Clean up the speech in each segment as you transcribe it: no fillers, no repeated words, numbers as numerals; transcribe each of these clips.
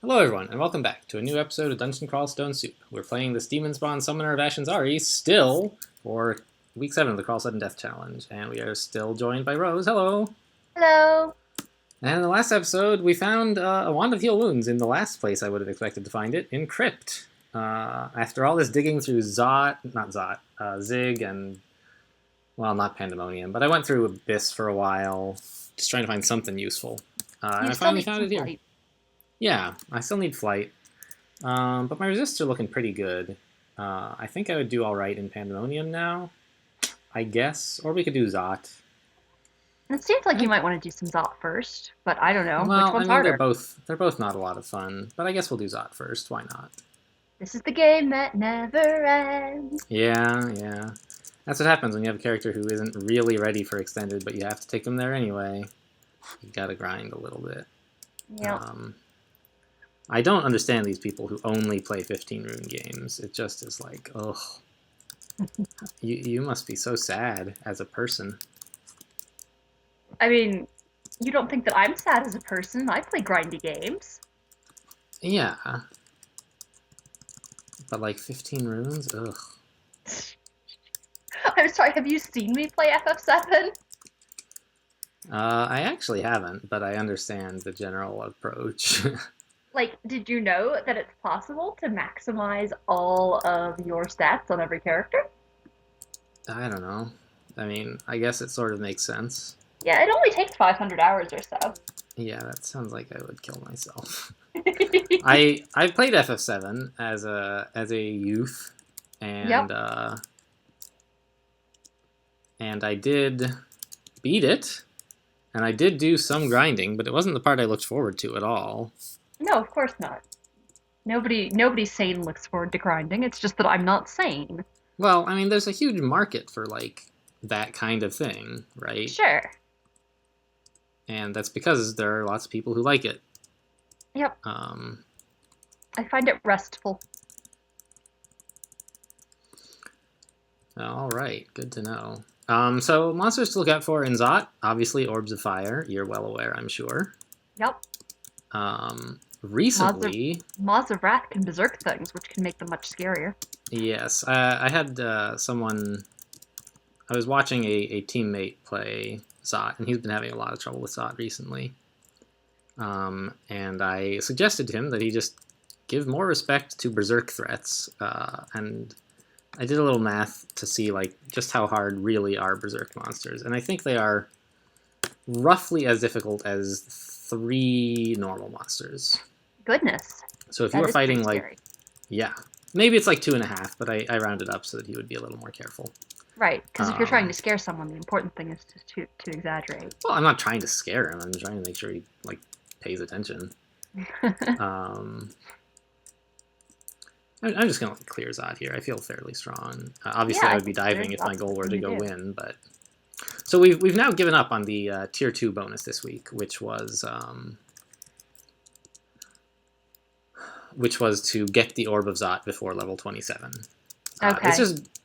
Hello everyone, and welcome back to a new episode of Dungeon Crawl Stone Soup. We're playing this Demon Spawn Summoner of Ashen's still for week 7 of the Crawl Sudden Death Challenge, and we are still joined by Rose. Hello! Hello! And in the last episode, we found a Wand of Heal Wounds in the last place I would have expected to find it, in Crypt. After all this digging through Zig, and, well, not Pandemonium, but I went through Abyss for a while, just trying to find something useful. And I finally found it here. Flight. Yeah, I still need flight, but my resists are looking pretty good. I think I would do alright in Pandemonium now, I guess, or we could do Zot. It seems like you might want to do some Zot first, but I don't know. Well, Which one's I mean, harder? they're both not a lot of fun, but I guess we'll do Zot first, why not? This is the game that never ends. Yeah. That's what happens when you have a character who isn't really ready for Extended, but you have to take them there anyway. You gotta grind a little bit. Yep. I don't understand these people who only play 15 rune games. It just is like, ugh. You must be so sad as a person. I mean, you don't think that I'm sad as a person. I play grindy games. Yeah. But like 15 runes? Ugh. I'm sorry, have you seen me play FF7? I actually haven't, but I understand the general approach. Like, did you know that it's possible to maximize all of your stats on every character? I don't know. I mean, I guess it sort of makes sense. Yeah, it only takes 500 hours or so. Yeah, that sounds like I would kill myself. I played FF7 as a youth, and Yep. And I did beat it, and I did do some grinding, but it wasn't the part I looked forward to at all. No, of course not. Nobody sane looks forward to grinding. It's just that I'm not sane. Well, I mean, there's a huge market for like that kind of thing, right? Sure. And that's because there are lots of people who like it. Yep. I find it restful. All right, good to know. So monsters to look out for in Zot, obviously Orbs of Fire. You're well aware, I'm sure. Yep. Recently... Maws of Wrath can berserk things, which can make them much scarier. Yes, I had someone... I was watching a teammate play Zot, and he's been having a lot of trouble with Zot recently. And I suggested to him that he just give more respect to berserk threats, and I did a little math to see like just how hard really are berserk monsters, and I think they are roughly as difficult as 3 normal monsters. Goodness. So if you were fighting like, scary. Yeah, maybe it's like 2.5, but I rounded up so that he would be a little more careful. Right, because if you're trying to scare someone, the important thing is to exaggerate. Well, I'm not trying to scare him. I'm trying to make sure he like pays attention. I'm just gonna like clear Zod here. I feel fairly strong. Obviously, Yeah, I would be diving if my goal were to go do. win, but so we've now given up on the tier 2 bonus this week, which was to get the Orb of Zot before level 27. Okay.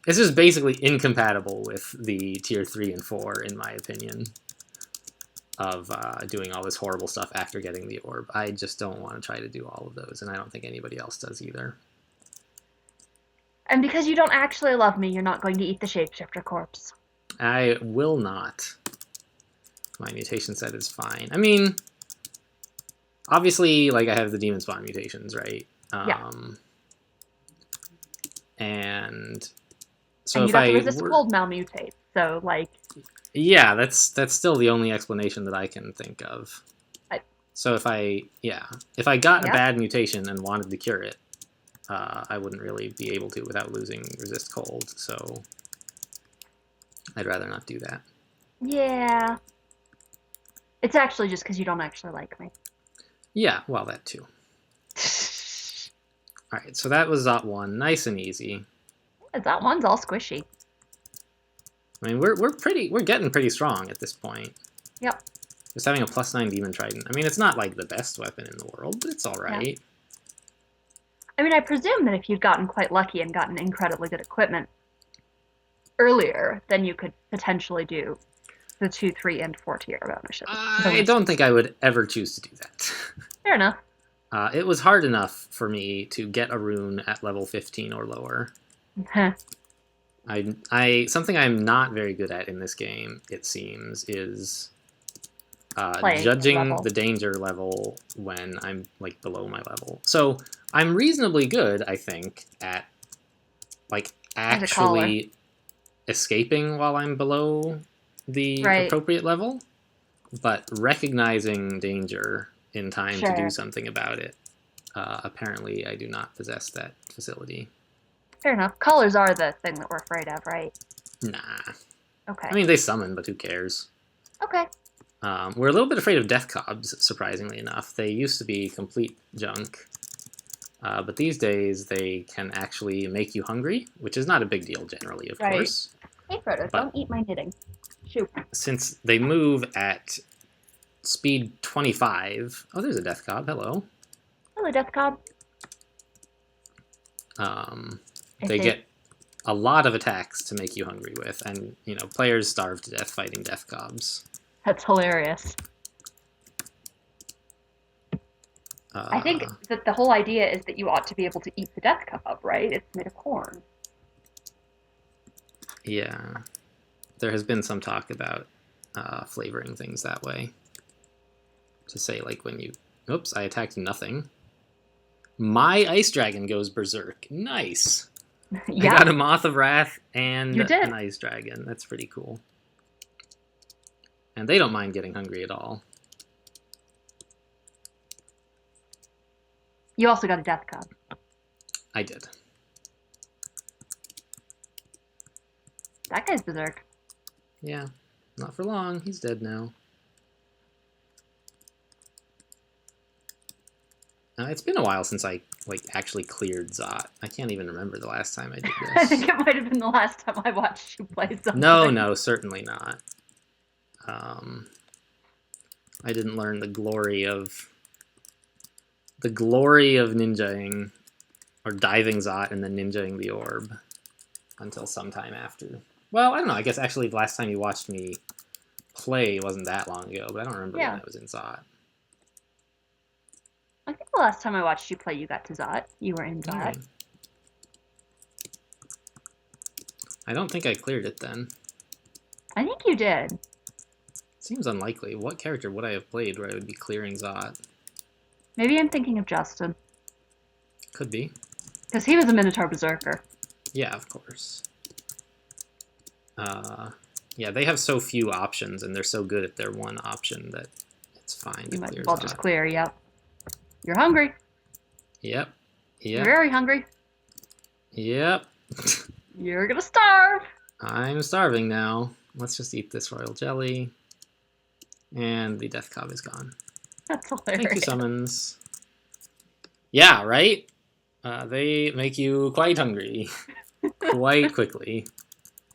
It's just basically incompatible with the tier 3 and 4, in my opinion, of doing all this horrible stuff after getting the orb. I just don't want to try to do all of those, and I don't think anybody else does either. And because you don't actually love me, you're not going to eat the shapeshifter corpse. I will not. My mutation set is fine. I mean, obviously, like, I have the demon spawn mutations, right? Yeah. And so and if you got I to resist cold malmutate, so, like... Yeah, that's still the only explanation that I can think of. So if I got a bad mutation and wanted to cure it, I wouldn't really be able to without losing resist cold, so I'd rather not do that. Yeah. It's actually just because you don't actually like me. Yeah, well, that too. Alright, so that was Zot 1. Nice and easy. That one's all squishy. I mean, we're getting pretty strong at this point. Yep. Just having a +9 Demon Trident. I mean, it's not like the best weapon in the world, but it's alright. Yeah. I mean, I presume that if you'd gotten quite lucky and gotten incredibly good equipment earlier, then you could potentially do the 2, 3, and 4 tier bonuses. I don't think I would ever choose to do that. Fair enough. It was hard enough for me to get a rune at level 15 or lower. Something I'm not very good at in this game, it seems, is judging the danger level when I'm like below my level. So I'm reasonably good, I think, at like actually escaping while I'm below the appropriate level, but recognizing danger in time to do something about it. Apparently, I do not possess that facility. Fair enough. Colors are the thing that we're afraid of, right? Nah. Okay. I mean, they summon, but who cares? Okay. We're a little bit afraid of death cobs, surprisingly enough. They used to be complete junk. But these days, they can actually make you hungry, which is not a big deal generally, of course. Hey, Frodo, don't eat my knitting. Shoot. Since they move at speed 25... Oh, there's a death cob. Hello. Hello, death cob. They get a lot of attacks to make you hungry with, and, you know, players starve to death fighting death cobs. That's hilarious. I think that the whole idea is that you ought to be able to eat the death cob, right? It's made of corn. Yeah. There has been some talk about flavoring things that way. To say, like, when you... Oops, I attacked nothing. My ice dragon goes berserk. Nice! Yeah. I got a Moth of Wrath and an ice dragon. That's pretty cool. And they don't mind getting hungry at all. You also got a death cob. I did. That guy's berserk. Yeah. Not for long. He's dead now. It's been a while since I actually cleared Zot. I can't even remember the last time I did this. I think it might have been the last time I watched you play something. No, certainly not. I didn't learn the glory of ninjaing or diving Zot and then ninjaing the orb until sometime after. Well, I don't know. I guess actually the last time you watched me play wasn't that long ago, but I don't remember when I was in Zot. I think the last time I watched you play, you got to Zot. You were in Zot. Right. I don't think I cleared it then. I think you did. Seems unlikely. What character would I have played where I would be clearing Zot? Maybe I'm thinking of Justin. Could be. Because he was a Minotaur Berserker. Yeah, of course. Yeah, they have so few options, and they're so good at their one option that it's fine to clear Zot. You might as well just clear, yep. You're hungry. Yep. You're very hungry. Yep. You're gonna starve. I'm starving now. Let's just eat this royal jelly. And the death cob is gone. That's hilarious. Thank you, summons. Yeah, right? They make you quite hungry. Quite quickly.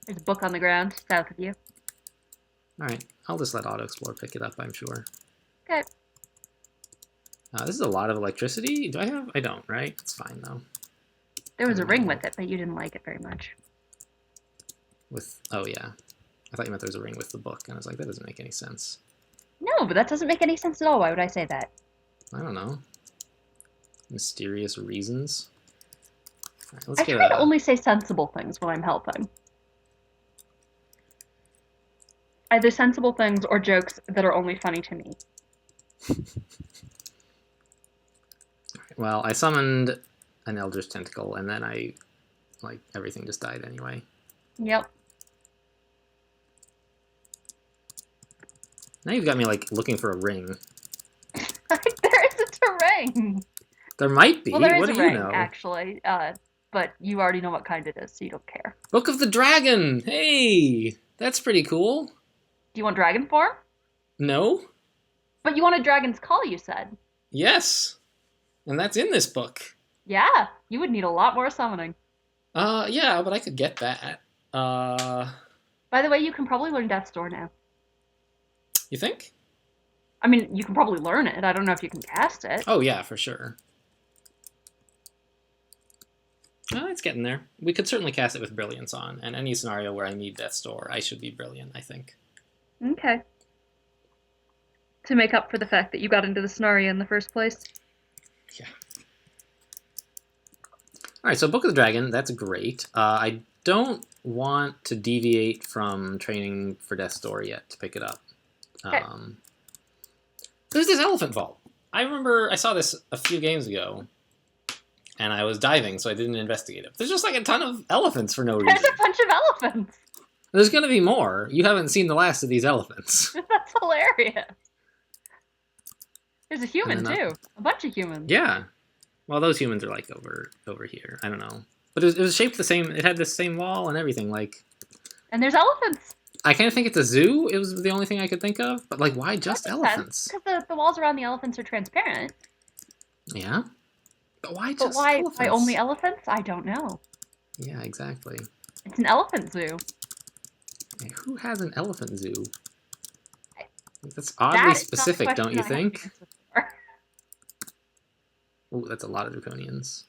There's a book on the ground south of you. Alright, I'll just let Auto Explore pick it up, I'm sure. Okay. This is a lot of electricity. Do I have? I don't, right? It's fine, though. There was a ring with it, but you didn't like it very much. Oh, yeah. I thought you meant there was a ring with the book, and I was like, that doesn't make any sense. No, but that doesn't make any sense at all. Why would I say that? I don't know. Mysterious reasons? Right, I try to only say sensible things when I'm helping. Either sensible things or jokes that are only funny to me. Well, I summoned an Eldritch Tentacle, and then everything just died anyway. Yep. Now you've got me, looking for a ring. There isn't a ring! There might be. Well, there is what a do ring, you know? actually. But you already know what kind it is, so you don't care. Book of the Dragon! Hey! That's pretty cool. Do you want dragon form? No. But you want a dragon's call, you said. Yes. And that's in this book. Yeah, you would need a lot more summoning. Yeah, but I could get that. By the way, you can probably learn Death's Door now. You think? I mean, you can probably learn it. I don't know if you can cast it. Oh, yeah, for sure. It's getting there. We could certainly cast it with Brilliance on, and any scenario where I need Death's Door, I should be Brilliant, I think. Okay. To make up for the fact that you got into the scenario in the first place? Yeah. All right, so Book of the Dragon, that's great. I don't want to deviate from training for Death's Door yet to pick it up. Okay. There's this elephant vault. I remember I saw this a few games ago, and I was diving, so I didn't investigate it. There's just like a ton of elephants for no reason. There's a bunch of elephants. There's going to be more. You haven't seen the last of these elephants. That's hilarious. There's a human too. A bunch of humans. Yeah. Well, those humans are like over here. I don't know, but it was shaped the same. It had the same wall and everything. Like. And there's elephants. I kind of think it's a zoo. It was the only thing I could think of. But like, why just elephants? Because the walls around the elephants are transparent. Yeah. But why just why elephants? why only elephants? I don't know. Yeah, exactly. It's an elephant zoo. Hey, who has an elephant zoo? That's oddly specific, don't you think? Oh, that's a lot of draconians.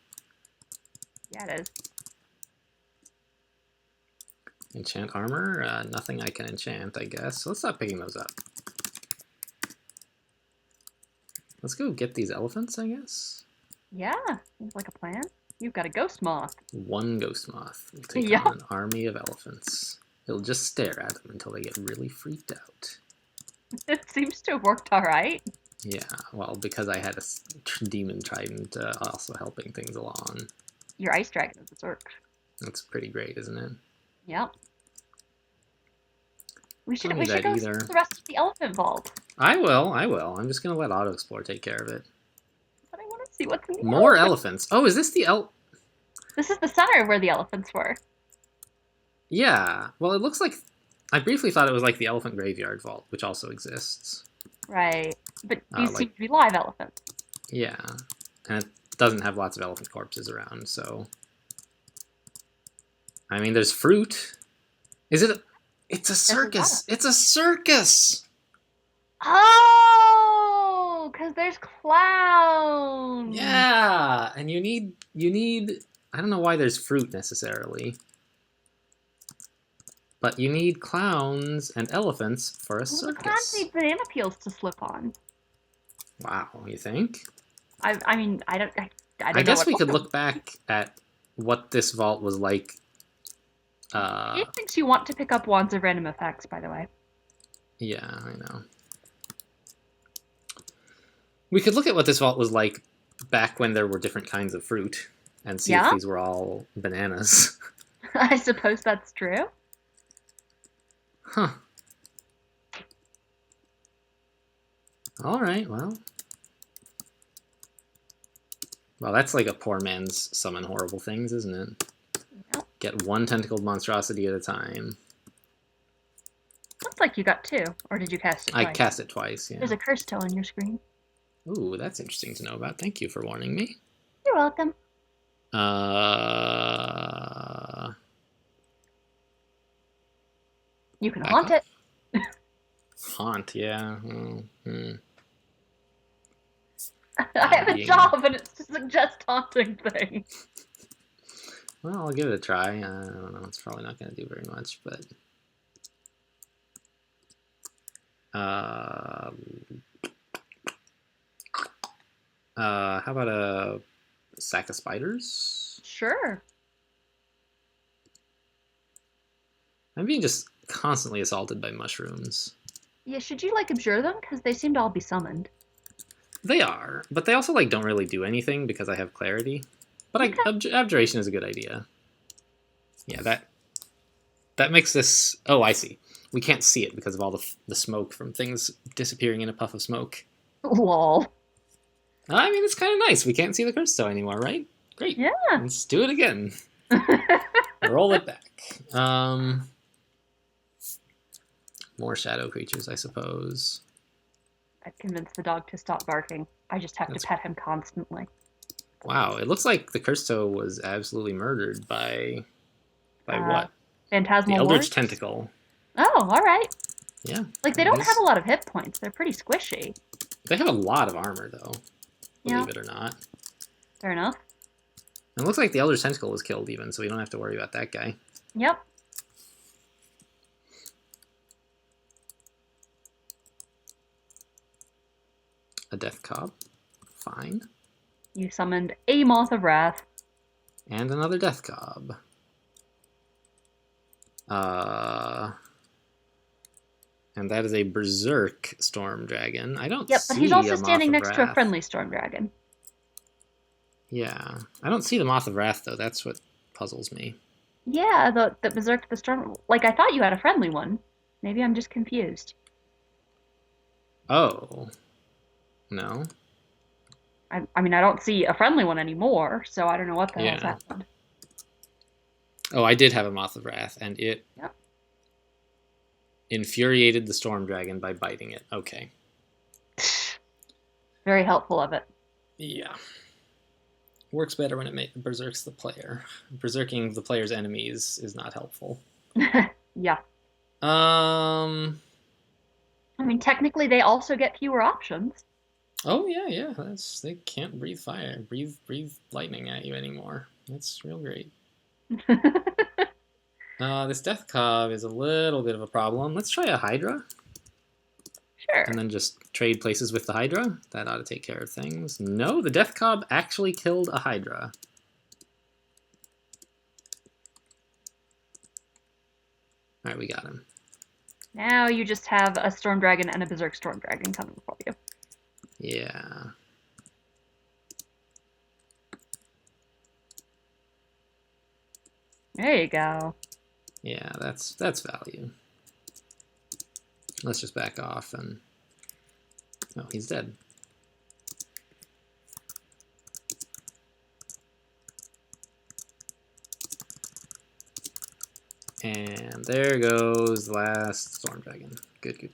Yeah, it is. Enchant armor? Nothing I can enchant, I guess. So let's stop picking those up. Let's go get these elephants, I guess. Yeah, seems like a plan. You've got a ghost moth. One ghost moth will take on an army of elephants. He'll just stare at them until they get really freaked out. It seems to have worked all right. Yeah, well, because I had a demon trident also helping things along. Your ice dragon is a Zerk. That's pretty great, isn't it? Yep. We should go either. see the rest of the elephant vault. I will. I'm just going to let Auto Explore take care of it. But I want to see what's in the More elephants. Oh, is this the This is the center where the elephants were. Yeah. Well, it looks like... I briefly thought it was like the elephant graveyard vault, which also exists. Right. But these seem to be live elephants. Yeah. And it doesn't have lots of elephant corpses around, so... I mean, there's fruit. Is it... It's a circus! It's a circus! Oh! Because there's clowns! Yeah! And you need... I don't know why there's fruit, necessarily. But you need clowns and elephants for a circus. The clowns need banana peels to slip on. Wow, you think? I mean, I don't know. I guess we could look back at what this vault was like. It thinks you want to pick up wands of random effects, by the way. Yeah, I know. We could look at what this vault was like back when there were different kinds of fruit and see if these were all bananas. I suppose that's true. Huh. Alright, well. Well, that's like a poor man's summon horrible things, isn't it? Yep. Get one tentacled monstrosity at a time. Looks like you got two. Or did you cast it twice? I cast it twice, yeah. There's a curse toe on your screen. Ooh, that's interesting to know about. Thank you for warning me. You're welcome. You can haunt it. Haunt, yeah. Mm-hmm. I have a job and it's to suggest haunting things. Well, I'll give it a try. I don't know. It's probably not going to do very much, but... how about a sack of spiders? Sure. I'm being just constantly assaulted by mushrooms. Yeah, should you, like, abjure them? Because they seem to all be summoned. They are, but they also, like, don't really do anything because I have clarity. But abjuration is a good idea. Yeah, that makes this... Oh, I see. We can't see it because of all the smoke from things disappearing in a puff of smoke. Lol. I mean, it's kind of nice. We can't see the curse toe anymore, right? Great. Yeah. Let's do it again. Roll it back. More shadow creatures, I suppose. I've convinced the dog to stop barking. I just have to pet him constantly. Wow, it looks like the curse toe was absolutely murdered by what? Phantasmal The Eldritch Wars? Tentacle. Oh, all right. Yeah. Like, they don't have a lot of hit points. They're pretty squishy. They have a lot of armor, though. Yeah. Believe it or not. Fair enough. And it looks like the Eldritch Tentacle was killed even, so we don't have to worry about that guy. Yep. A Death Cob. Fine. You summoned a Moth of Wrath. And another Death Cob. And that is a Berserk Storm Dragon. I don't Yep, but see he's also a Moth standing of next to a Wrath. friendly Storm Dragon. Yeah. I don't see the Moth of Wrath, though. That's what puzzles me. Yeah, the Berserk, the Storm. Like, I thought you had a friendly one. Maybe I'm just confused. Oh. No? I mean, I don't see a friendly one anymore, so I don't know what the hell's Yeah. happened. Oh, I did have a Moth of Wrath, and it Yep. infuriated the Storm Dragon by biting it. Okay. Very helpful of it. Yeah. Works better when it berserks the player. Berserking the player's enemies is not helpful. Yeah. I mean, technically, they also get fewer options. Oh yeah. They can't breathe fire, breathe lightning at you anymore. That's real great. This Death Cob is a little bit of a problem. Let's try a Hydra. Sure. And then just trade places with the Hydra. That ought to take care of things. No, the Death Cob actually killed a Hydra. Alright, we got him. Now you just have a Storm Dragon and a Berserk Storm Dragon coming for you. Yeah. There you go. Yeah, that's value. Let's just back off and... Oh, he's dead. And there goes the last Storm Dragon. Good.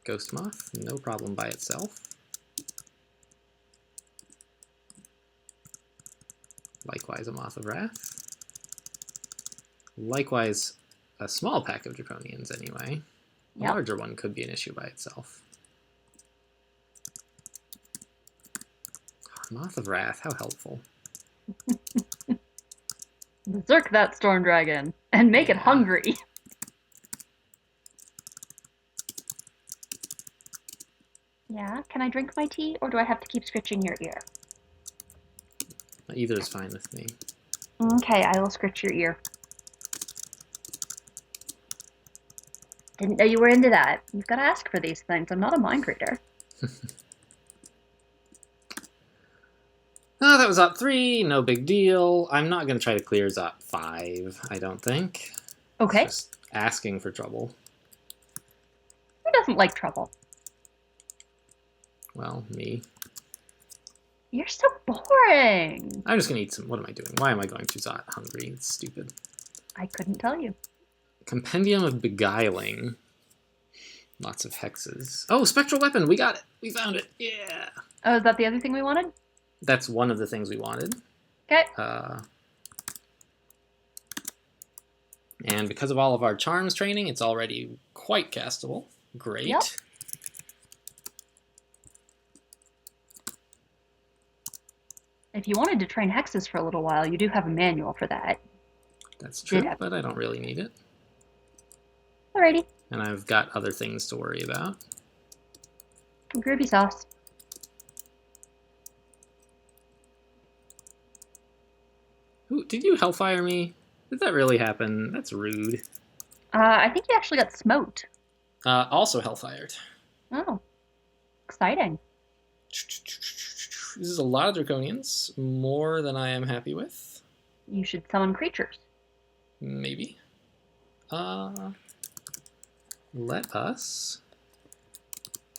Ghost Moth, no problem by itself. Likewise, a Moth of Wrath. Likewise, a small pack of Draconians anyway. A larger one could be an issue by itself. Moth of Wrath, how helpful. Berserk that Storm Dragon and make it hungry. Yeah, can I drink my tea or do I have to keep scratching your ear? Either is fine with me. Okay, I will scratch your ear. Didn't know you were into that. You've got to ask for these things. I'm not a mind reader. Oh, that was Op 3, no big deal. I'm not going to try to clear Op 5, I don't think. Okay. It's just asking for trouble. Who doesn't like trouble? Well, me. You're so boring. I'm just going to eat some... What am I doing? Why am I going to Zot hungry? It's stupid. I couldn't tell you. Compendium of Beguiling. Lots of hexes. Oh, Spectral Weapon! We got it! We found it! Yeah! Oh, is that the other thing we wanted? That's one of the things we wanted. Okay. And because of all of our charms training, it's already quite castable. Great. Yep. If you wanted to train hexes for a little while, you do have a manual for that. That's true, but I don't really need it. Alrighty. And I've got other things to worry about. Groovy sauce. Ooh, did you Hellfire me? Did that really happen? That's rude. I think you actually got smoked. Also Hellfired. Oh. Exciting. This is a lot of Draconians. More than I am happy with. You should summon creatures. Maybe. Let us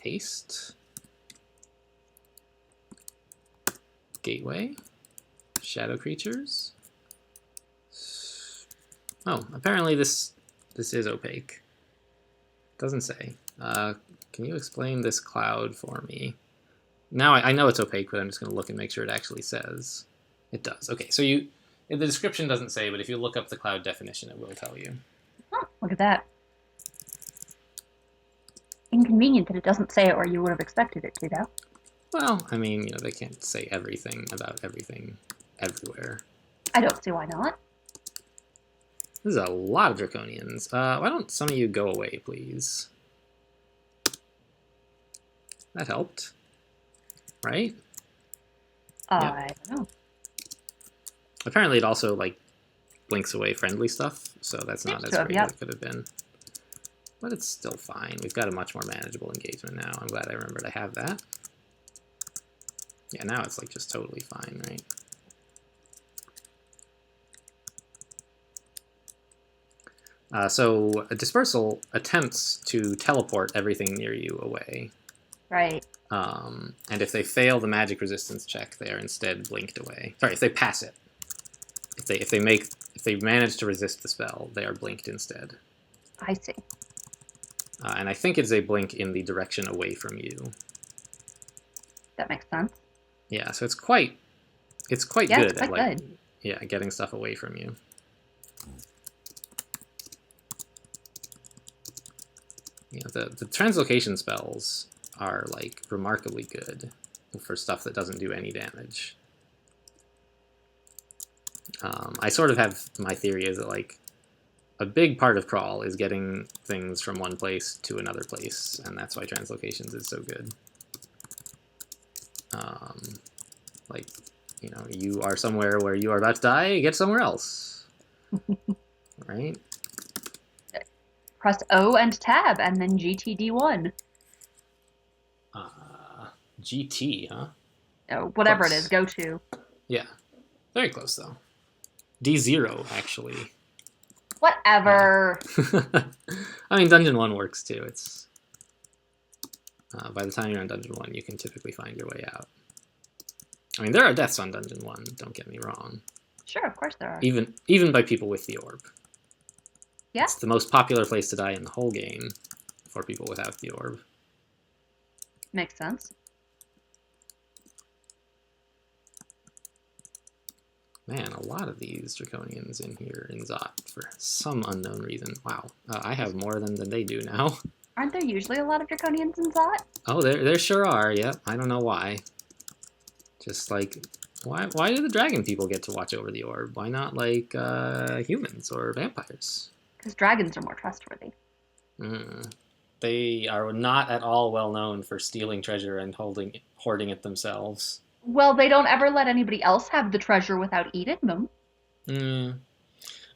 haste. Gateway. Shadow creatures. Oh, apparently this is opaque. Doesn't say. Can you explain this cloud for me? Now I know it's opaque, but I'm just going to look and make sure it actually says. It does. Okay, so the description doesn't say, but if you look up the cloud definition, it will tell you. Oh, look at that. Inconvenient that it doesn't say it where you would have expected it to, though. Well, I mean, they can't say everything about everything everywhere. I don't see why not. This is a lot of Draconians. Why don't some of you go away, please? That helped. Right? Yep. I don't know. Apparently it also, like, blinks away friendly stuff, so that's Seems not to as have, great yep. as it could have been. But it's still fine. We've got a much more manageable engagement now. I'm glad I remembered I have that. Yeah, now it's, like, just totally fine, right? So a dispersal attempts to teleport everything near you away. Right. And if they fail the magic resistance check, they are instead blinked away. Sorry, if they pass it. If they manage to resist the spell, they are blinked instead. I see. And I think it's a blink in the direction away from you. That makes sense. Yeah, so it's quite Yeah, good it's at, quite like, good. yeah, getting stuff away from you. Yeah, the translocation spells are, like, remarkably good for stuff that doesn't do any damage. I sort of have my theory is that, like, a big part of crawl is getting things from one place to another place, and that's why translocations is so good. Like, you know, you are somewhere where you are about to die, get somewhere else. Right? Press O and tab, and then GTD1. GT, huh? Oh, whatever Close. it is, go to. Yeah. Very close, though. D0, actually. Whatever. I mean, Dungeon 1 works, too. It's by the time you're on Dungeon 1, you can typically find your way out. I mean, there are deaths on Dungeon 1, don't get me wrong. Sure, of course there are. Even by people with the orb. Yeah. It's the most popular place to die in the whole game for people without the orb. Makes sense. Man, a lot of these Draconians in here in Zot for some unknown reason. Wow, I have more than they do now. Aren't there usually a lot of Draconians in Zot? Oh, there sure are. Yep, I don't know why. Just like, why do the dragon people get to watch over the orb? Why not, like, humans or vampires? Because dragons are more trustworthy. They are not at all well known for stealing treasure and hoarding it themselves. Well, they don't ever let anybody else have the treasure without eating them. All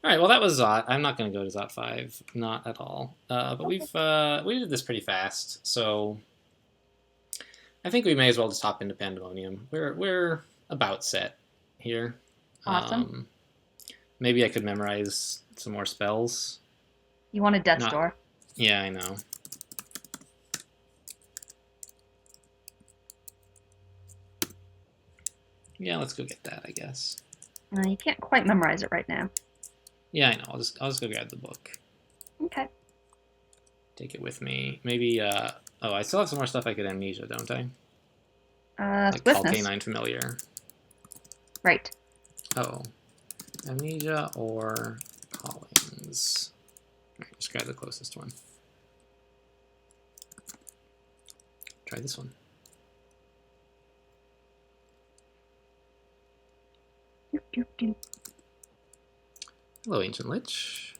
right, well, that was Zot. I'm not going to go to Zot 5. Not at all. But we did this pretty fast, so I think we may as well just hop into Pandemonium. We're about set here. Awesome. Maybe I could memorize some more spells. You want a death's door? Yeah, I know. Yeah, let's go get that, I guess. You can't quite memorize it right now. Yeah, I know. I'll just go grab the book. Okay. Take it with me. Maybe, oh, I still have some more stuff I could amnesia, don't I? Like Call Canine Familiar. Right. Oh. Amnesia or Callings. Alright, just grab the closest one. Try this one. Hello, Ancient Lich.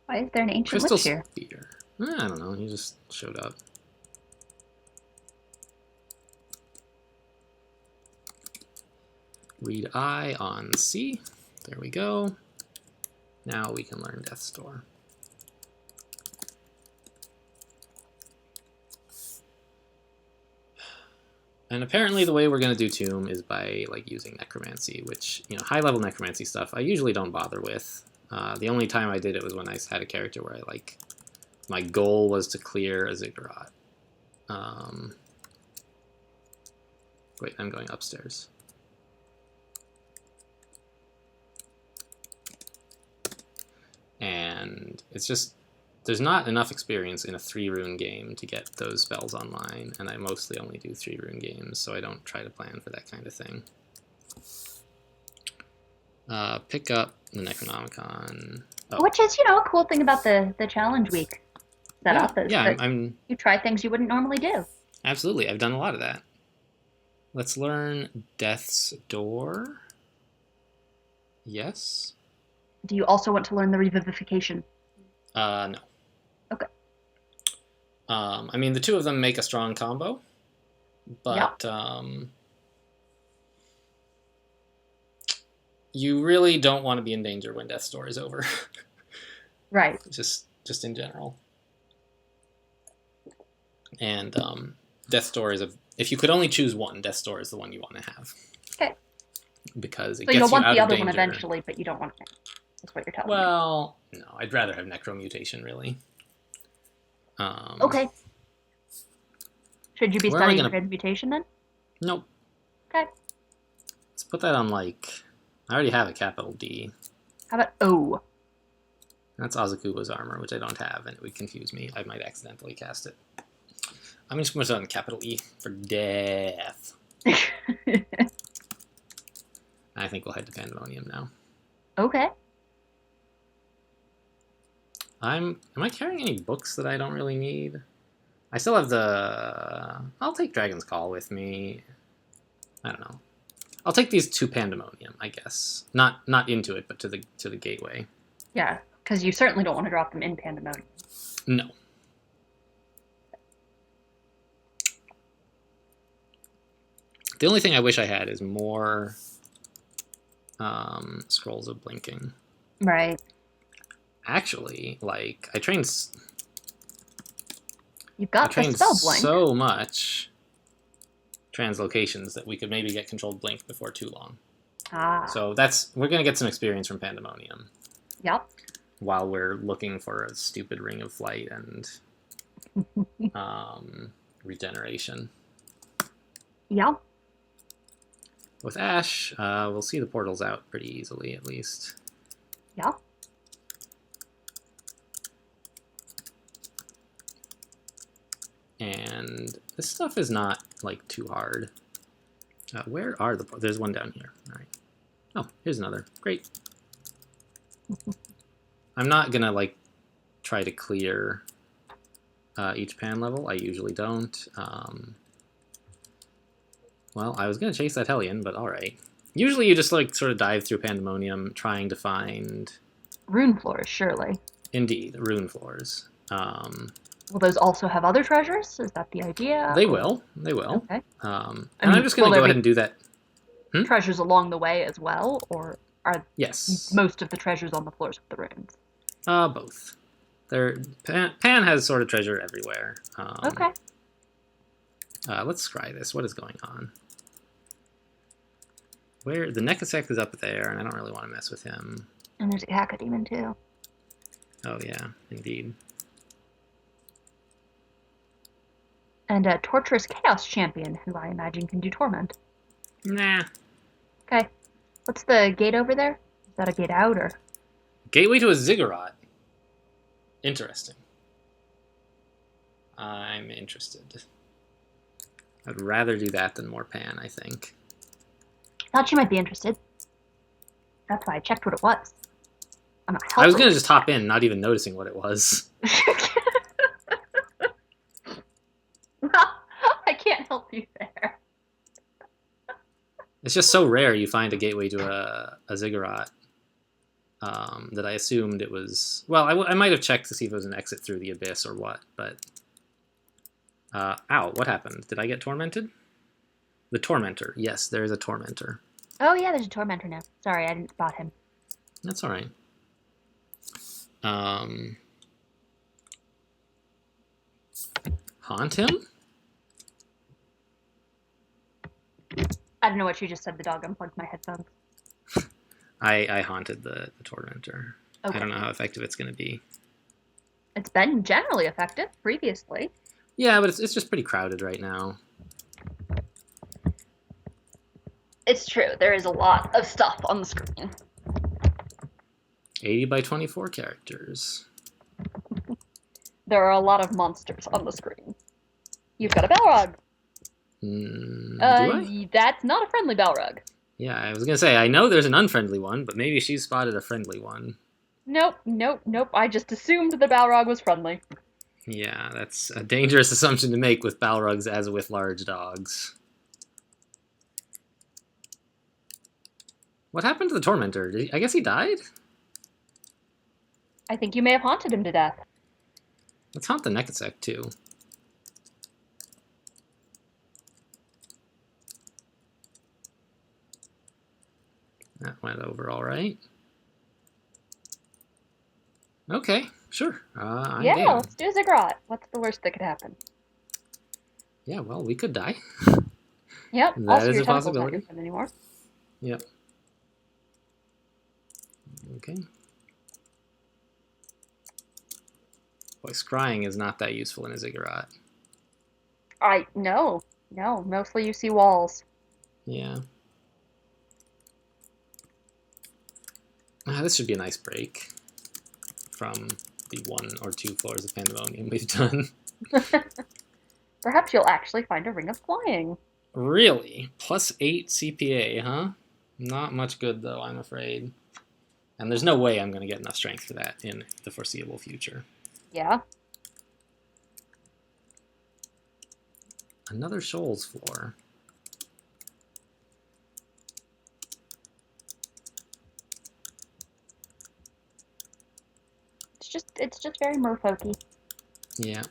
Why is there an Ancient Crystal Lich here? Spear. I don't know, he just showed up. Read I on C. There we go. Now we can learn Death's Door. And apparently the way we're going to do Tomb is by, like, using Necromancy, which, you know, high-level Necromancy stuff I usually don't bother with. The only time I did it was when I had a character where I, like, my goal was to clear a Ziggurat. Wait, I'm going upstairs. And it's just, there's not enough experience in a 3-rune game to get those spells online, and I mostly only do 3-rune games, so I don't try to plan for that kind of thing. Pick up the Necronomicon. Oh. Which is, you know, a cool thing about the challenge week setup. Yeah, is you try things you wouldn't normally do. Absolutely, I've done a lot of that. Let's learn Death's Door. Yes. Do you also want to learn the Revivification? No. Okay. I mean, the two of them make a strong combo, but you really don't want to be in danger when Death's Door is over. Right. Just in general. And Death's Door is if you could only choose one, Death's Door is the one you want to have. Okay. Because it So gets you'll you want out the of other danger. one eventually, but you don't want it. That's what you're telling me. Well, no, I'd rather have Necromutation, really. Okay. Should you be Where am I studying gonna- transmutation then? Nope. Okay. Let's put that on, like... I already have a capital D. How about O? That's Azukuba's armor, which I don't have, and it would confuse me. I might accidentally cast it. I'm just going to put it on capital E for death. I think we'll head to Pandemonium now. Okay. Am I carrying any books that I don't really need? I still have I'll take Dragon's Call with me. I don't know. I'll take these to Pandemonium, I guess. Not into it, but to the gateway. Yeah, because you certainly don't want to drop them in Pandemonium. No. The only thing I wish I had is more Scrolls of Blinking. Right. Actually, like, I trained You've got the spell blink. so much translocations that we could maybe get controlled blink before too long. Ah. So we're gonna get some experience from Pandemonium. Yep. While we're looking for a stupid Ring of Flight and regeneration. Yeah. With Ash, we'll see the portals out pretty easily, at least. Yeah. And this stuff is not, like, too hard. Where are the... There's one down here. All right. Oh, here's another. Great. I'm not gonna, like, try to clear each pan level. I usually don't. Well, I was gonna chase that Hellion, but alright. Usually you just, like, sort of dive through Pandemonium trying to find... Rune floors, surely. Indeed, rune floors. Will those also have other treasures? Is that the idea? They will. They will. Okay. And I'm just going to go ahead and do that. Treasures along the way as well, or are Yes. most of the treasures on the floors of the runes? Both. Pan has sort of treasure everywhere. Okay. Let's scry this. What is going on? Where the Nekasek is up there, and I don't really want to mess with him. And there's a Cacodemon too. Oh yeah, indeed. And a Torturous Chaos Champion, who I imagine can do Torment. Nah. Okay. What's the gate over there? Is that a gate out, or...? Gateway to a Ziggurat. Interesting. I'm interested. I'd rather do that than more Pan, I think. Thought you might be interested. That's why I checked what it was. I'm not I was going to just hop in, not even noticing what it was. Well, I can't help you there. It's just so rare you find a gateway to a Ziggurat that I assumed it was... Well, I might have checked to see if it was an exit through the Abyss or what, but... ow, what happened? Did I get tormented? The Tormentor. Yes, there is a Tormentor. Oh yeah, there's a Tormentor now. Sorry, I didn't spot him. That's alright. Haunt him? I don't know what you just said. The dog unplugged my headphones. I haunted the Tormentor. Okay. I don't know how effective it's going to be. It's been generally effective previously. Yeah, but it's just pretty crowded right now. It's true. There is a lot of stuff on the screen. 80 by 24 characters. There are a lot of monsters on the screen. You've got a Balrog. Do I? That's not a friendly Balrog. Yeah, I was going to say, I know there's an unfriendly one, but maybe she spotted a friendly one. Nope. I just assumed the Balrog was friendly. Yeah, that's a dangerous assumption to make with Balrogs as with large dogs. What happened to the Tormentor? I guess he died? I think you may have haunted him to death. Let's haunt the Nekasek, too. That went over all right. Okay, sure. I'm Yeah, game. let's do a Ziggurat. What's the worst that could happen? Yeah, well, we could die. Yep. That Also, is your a tentacle's not your possibility. friend anymore. Yep. Okay. Boy, scrying is not that useful in a Ziggurat. No. Mostly you see walls. Yeah. This should be a nice break from the 1 or 2 floors of Pandemonium we've done. Perhaps you'll actually find a ring of flying. Really? +8 CPA, huh? Not much good, though, I'm afraid. And there's no way I'm going to get enough strength for that in the foreseeable future. Yeah. Another Shoals floor. It's just very merfolky. Yeah.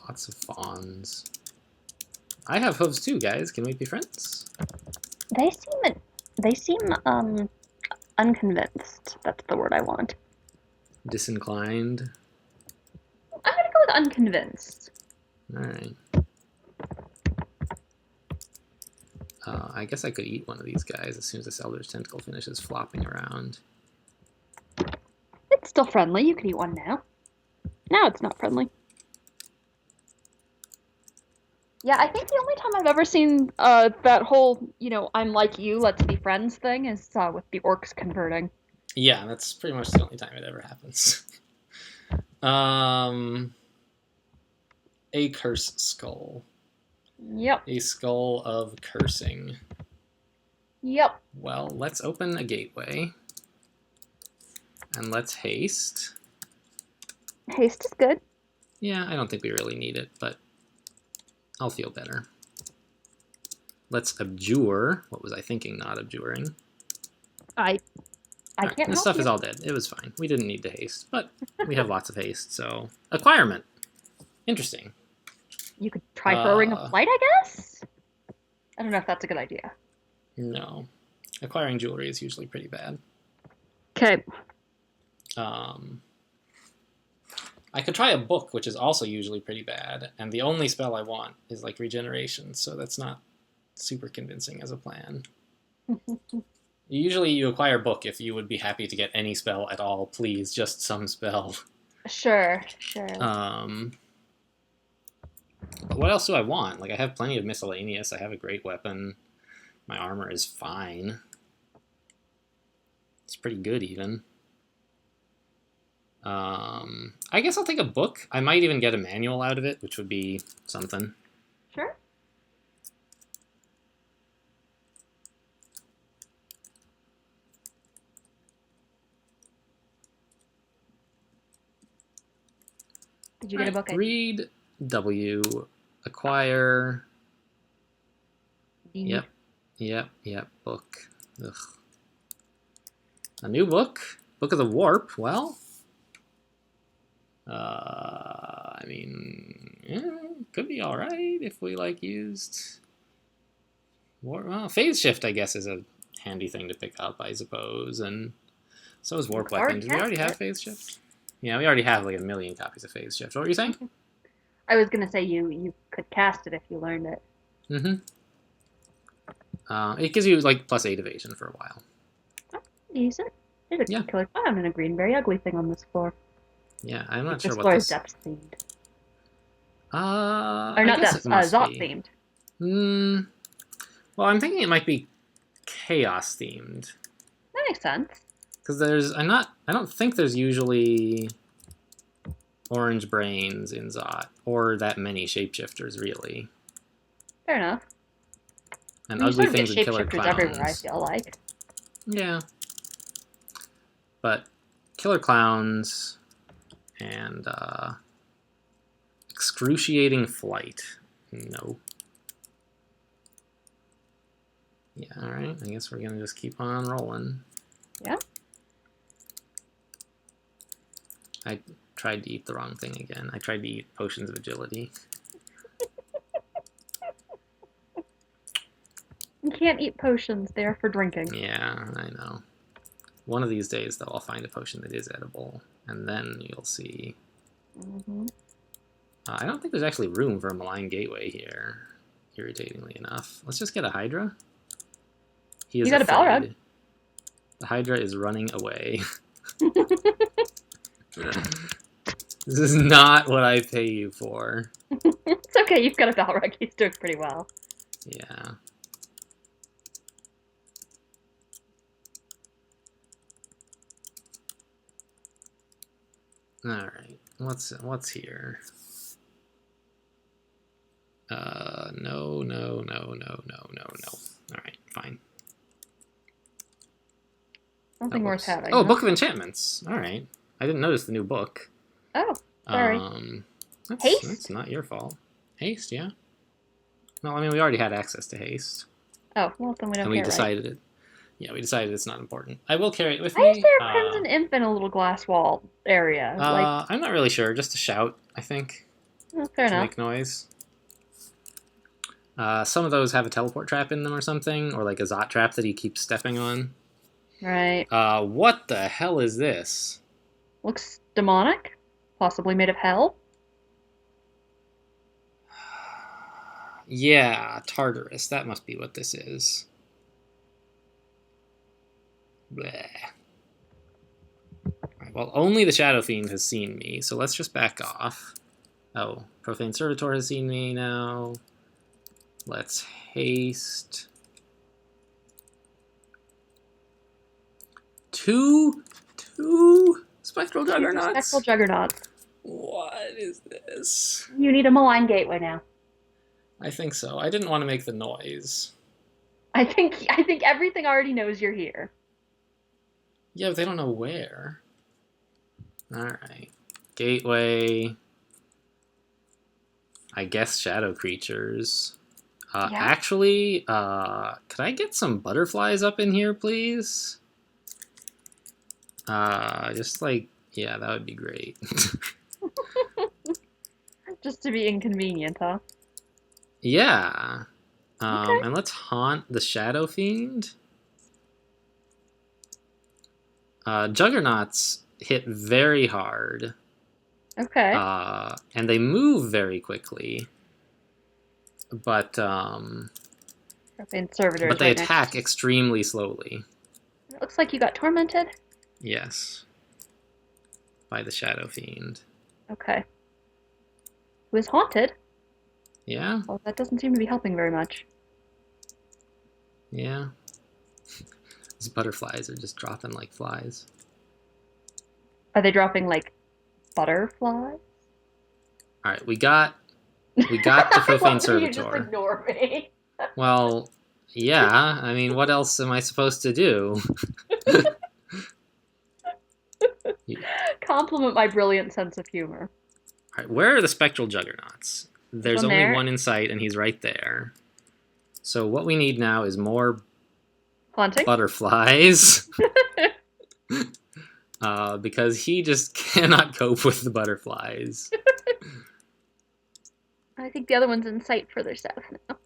Lots of fawns. I have hooves too, guys. Can we be friends? They seem unconvinced. That's the word I want. Disinclined. I'm gonna go with unconvinced. Alright. I guess I could eat one of these guys as soon as this Elder's Tentacle finishes flopping around. It's still friendly. You can eat one now. Now it's not friendly. Yeah, I think the only time I've ever seen that whole, I'm like you, let's be friends thing is with the orcs converting. Yeah, that's pretty much the only time it ever happens. A curse skull. Yep. A skull of cursing. Yep. Well, let's open a gateway. And let's haste. Haste is good. Yeah, I don't think we really need it, but I'll feel better. Let's abjure. What was I thinking not abjuring? I Right, can't this help stuff you. is all dead. It was fine. We didn't need to haste, but we have lots of haste, so... Acquirement. Interesting. You could try for a ring of flight, I guess? I don't know if that's a good idea. No. Acquiring jewelry is usually pretty bad. Okay. I could try a book, which is also usually pretty bad, and the only spell I want is, like, regeneration, so that's not super convincing as a plan. Usually you acquire book if you would be happy to get any spell at all, please, just some spell. Sure. But what else do I want? Like, I have plenty of miscellaneous, I have a great weapon, my armor is fine. It's pretty good, even. I guess I'll take a book. I might even get a manual out of it, which would be something. Sure. Did you get a book? Read W. Acquire. D. Yep. Book. Ugh. A new book? Book of the Warp? Well, I mean, could be all right if we like used. Well, phase shift, I guess, is a handy thing to pick up, I suppose, and so is warp weapon. Did we already have phase shift? Yeah, we already have like 1 million copies of phase shift. What were you saying? I was gonna say you could cast it if you learned it. Mm-hmm. It gives you like +8 evasion for a while. Oh, decent. There's a Yeah. killer clown and a green, very ugly thing on this floor. Yeah, I'm not This sure floor what is this. depth themed. Or Or not depth, Zot be. themed. Well, I'm thinking it might be chaos themed. That makes sense. Because I don't think there's usually orange brains in Zot, or that many shapeshifters, really. Fair enough. And I mean, ugly you sort of things get and killer shapeshifters clowns. everywhere, I feel like. Yeah. But killer clowns and excruciating flight. No. Yeah, alright. I guess we're gonna just keep on rolling. Yeah. I tried to eat the wrong thing again. I tried to eat potions of agility. You can't eat potions. They're for drinking. Yeah, I know. One of these days, though, I'll find a potion that is edible, and then you'll see. Mm-hmm. I don't think there's actually room for a malign gateway here, irritatingly enough. Let's just get a Hydra. He is You got a Balrog. afraid. The Hydra is running away. This is not what I pay you for. It's okay, you've got a Balrog. He's doing pretty well. Yeah. Alright. What's here? No, no, no, no, no, no, no. Alright, fine. Something worth having. Oh, huh? Book of Enchantments. Alright. I didn't notice the new book. Oh, sorry. Haste? That's not your fault. Haste, yeah. No, I mean, we already had access to haste. Oh, well, then we don't And we care, decided it. Yeah, we decided it's not important. I will carry it with Why me. is there a Crimson Imp in a little glass wall area? I'm not really sure. Just a shout, I think. Fair to enough. make noise. Some of those have a teleport trap in them or something, or like a Zot trap that he keeps stepping on. Right. What the hell is this? Looks demonic. Possibly made of hell. Yeah, Tartarus. That must be what this is. Bleh. Alright, well, only the Shadow Fiend has seen me, so let's just back off. Oh, Profane Servitor has seen me now. Let's haste. Two Spectral Juggernauts? Spectral Juggernauts. What is this? You need a malign gateway now. I think so. I didn't want to make the noise. I think everything already knows you're here. Yeah, but they don't know where. Alright. Gateway. I guess shadow creatures. Yeah. Actually, could I get some butterflies up in here, please? Just like, yeah, that would be great. Just to be inconvenient, huh? Yeah. Okay. And let's haunt the Shadow Fiend. Juggernauts hit very hard. Okay. And they move very quickly. But Profane Servitors they right next. attack extremely slowly. It looks like you got tormented. Yes. By the Shadow Fiend. Okay. Who is haunted? Yeah? Well, that doesn't seem to be helping very much. Yeah. These butterflies are just dropping like flies. Are they dropping like butterflies? Alright, we got the Profane Servitor. You just ignore me. Well, yeah. I mean, what else am I supposed to do? Compliment my brilliant sense of humor. Alright, where are the Spectral Juggernauts? There's One only there. one in sight, and he's right there. So what we need now is more Haunting? butterflies. Because he just cannot cope with the butterflies. I think the other one's in sight further south now.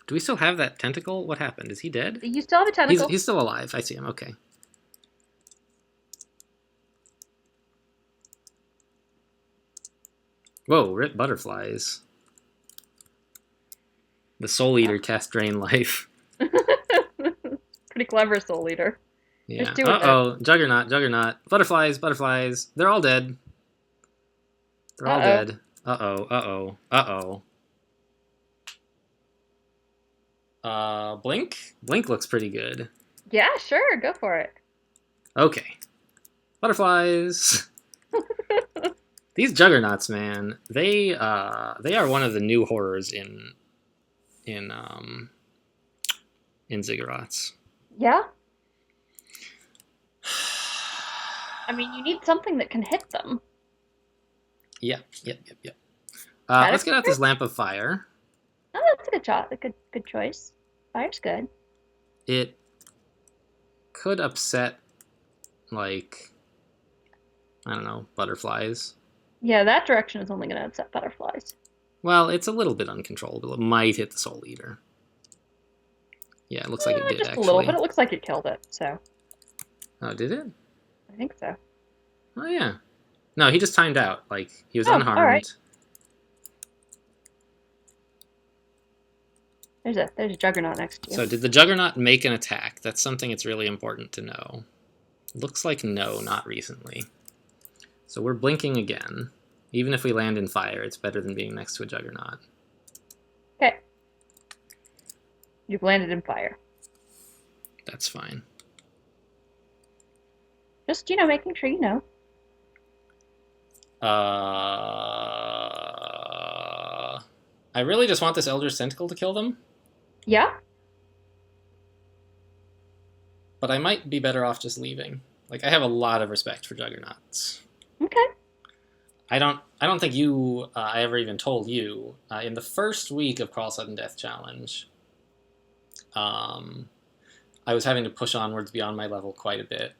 Do we still have that tentacle? What happened? Is he dead? You still have a tentacle. He's still alive. I see him. Okay. Whoa, rip butterflies. The Soul Eater cast Drain Life. Pretty clever, Soul Eater. Yeah. There's two of them. Uh-oh. Juggernaut. Butterflies. They're all dead. They're all dead. Uh-oh. Blink? Blink looks pretty good. Yeah, sure, go for it. Okay. Butterflies. These juggernauts, man, they are one of the new horrors in Ziggurats. Yeah? I mean, you need something that can hit them. Yep. Let's get out this lamp of fire. Oh, that's a good shot. A good choice. Fire's good. It could upset, like, I don't know, butterflies. Yeah, that direction is only going to upset butterflies. Well, it's a little bit uncontrollable. It might hit the Soul Eater. Yeah, it looks like it did, Just actually. a little, but it looks like it killed it, so. Oh, did it? I think so. Oh, yeah. No, he just timed out. Like, he was Oh, unharmed. all right. There's a Juggernaut next to you. So did the Juggernaut make an attack? That's something it's really important to know. Looks like no, not recently. So we're blinking again. Even if we land in fire, it's better than being next to a Juggernaut. Okay. You've landed in fire. That's fine. Just, making sure you know. I really just want this Elder's Tentacle to kill them. Yeah? But I might be better off just leaving. Like, I have a lot of respect for Juggernauts. Okay. I don't think I ever even told you, in the first week of Crawl Sudden Death Challenge, I was having to push onwards beyond my level quite a bit,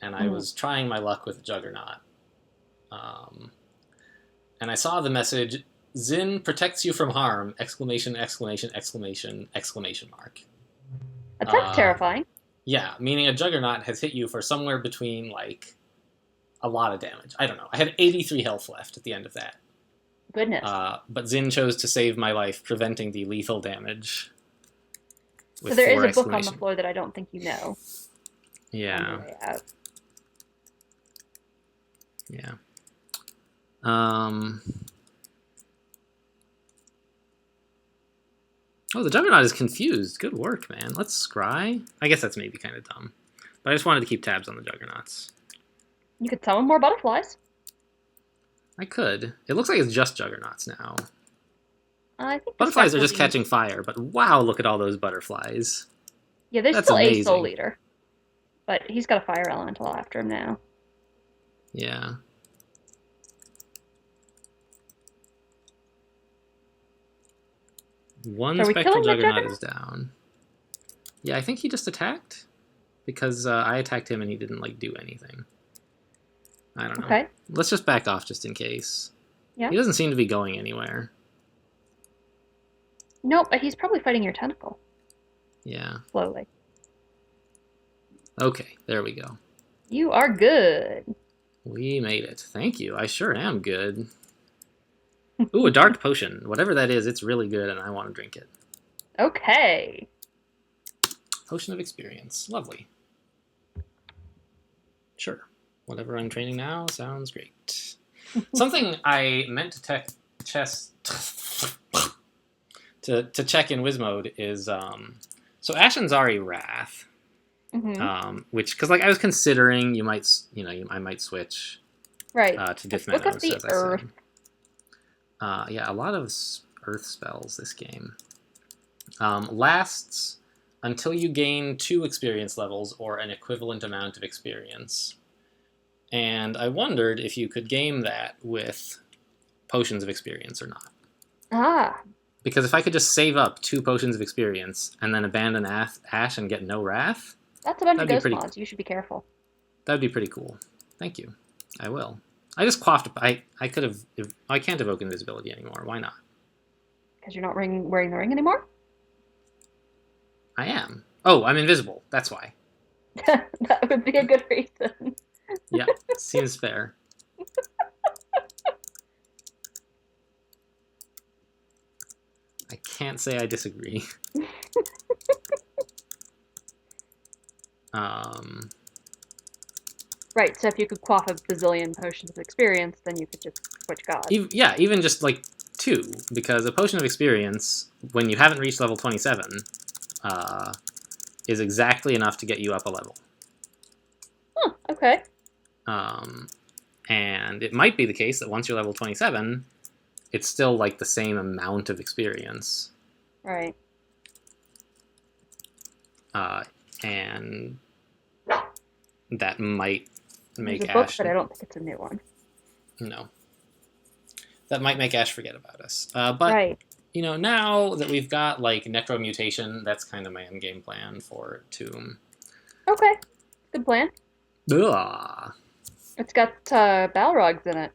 and I was trying my luck with Juggernaut. And I saw the message, Zin protects you from harm, ! That sounds terrifying. Yeah, meaning a Juggernaut has hit you for somewhere between, like, a lot of damage. I don't know. I had 83 health left at the end of that. Goodness. But Zin chose to save my life, preventing the lethal damage. So there is a book on the floor that I don't think you know. Yeah. On the way out. Yeah. Oh, the Juggernaut is confused. Good work, man. Let's scry. I guess that's maybe kind of dumb. But I just wanted to keep tabs on the Juggernauts. You could summon more butterflies. I could. It looks like it's just Juggernauts now. I think butterflies are just catching fire, but wow, look at all those butterflies. Yeah, there's That's still amazing. a Soul Eater. But he's got a fire elemental after him now. Yeah. One Spectral Juggernaut is down. Yeah, I think he just attacked. Because I attacked him and he didn't, like, do anything. I don't know. Okay. Let's just back off just in case. Yeah. He doesn't seem to be going anywhere. Nope, but he's probably fighting your tentacle. Yeah. Slowly. Okay, there we go. You are good. We made it. Thank you. I sure am good. Ooh, a dark potion. Whatever that is, it's really good and I want to drink it. Okay. Potion of experience. Lovely. Sure. Whatever I'm training now sounds great. Something I meant to check in Wiz mode is so Ashen's Wrath, which because like I was considering I might switch to Dith Look at the earth. Yeah, a lot of earth spells this game. Lasts until you gain 2 experience levels or an equivalent amount of experience. And I wondered if you could game that with potions of experience or not. Ah. Because if I could just save up 2 potions of experience and then abandon Ash and get no Wrath... That's a bunch of ghost mods. You should be careful. That'd be pretty cool. Thank you. I will. I just quaffed... I can't evoke invisibility anymore. Why not? Because you're not wearing the ring anymore? I am. Oh, I'm invisible. That's why. That would be a good reason. Yeah, seems fair. I can't say I disagree. Right, so if you could quaff a bazillion potions of experience, then you could just switch gods. Even just like 2, because a potion of experience, when you haven't reached level 27, is exactly enough to get you up a level. Huh, okay. And it might be the case that once you're level 27, it's still like the same amount of experience. Right. And that might make There's a book, Ash... but I don't think it's a new one. No. That might make Ash forget about us. But, right. Now that we've got, like, Necromutation, that's kind of my endgame plan for Tomb. Okay. Good plan. Ugh. It's got Balrogs in it.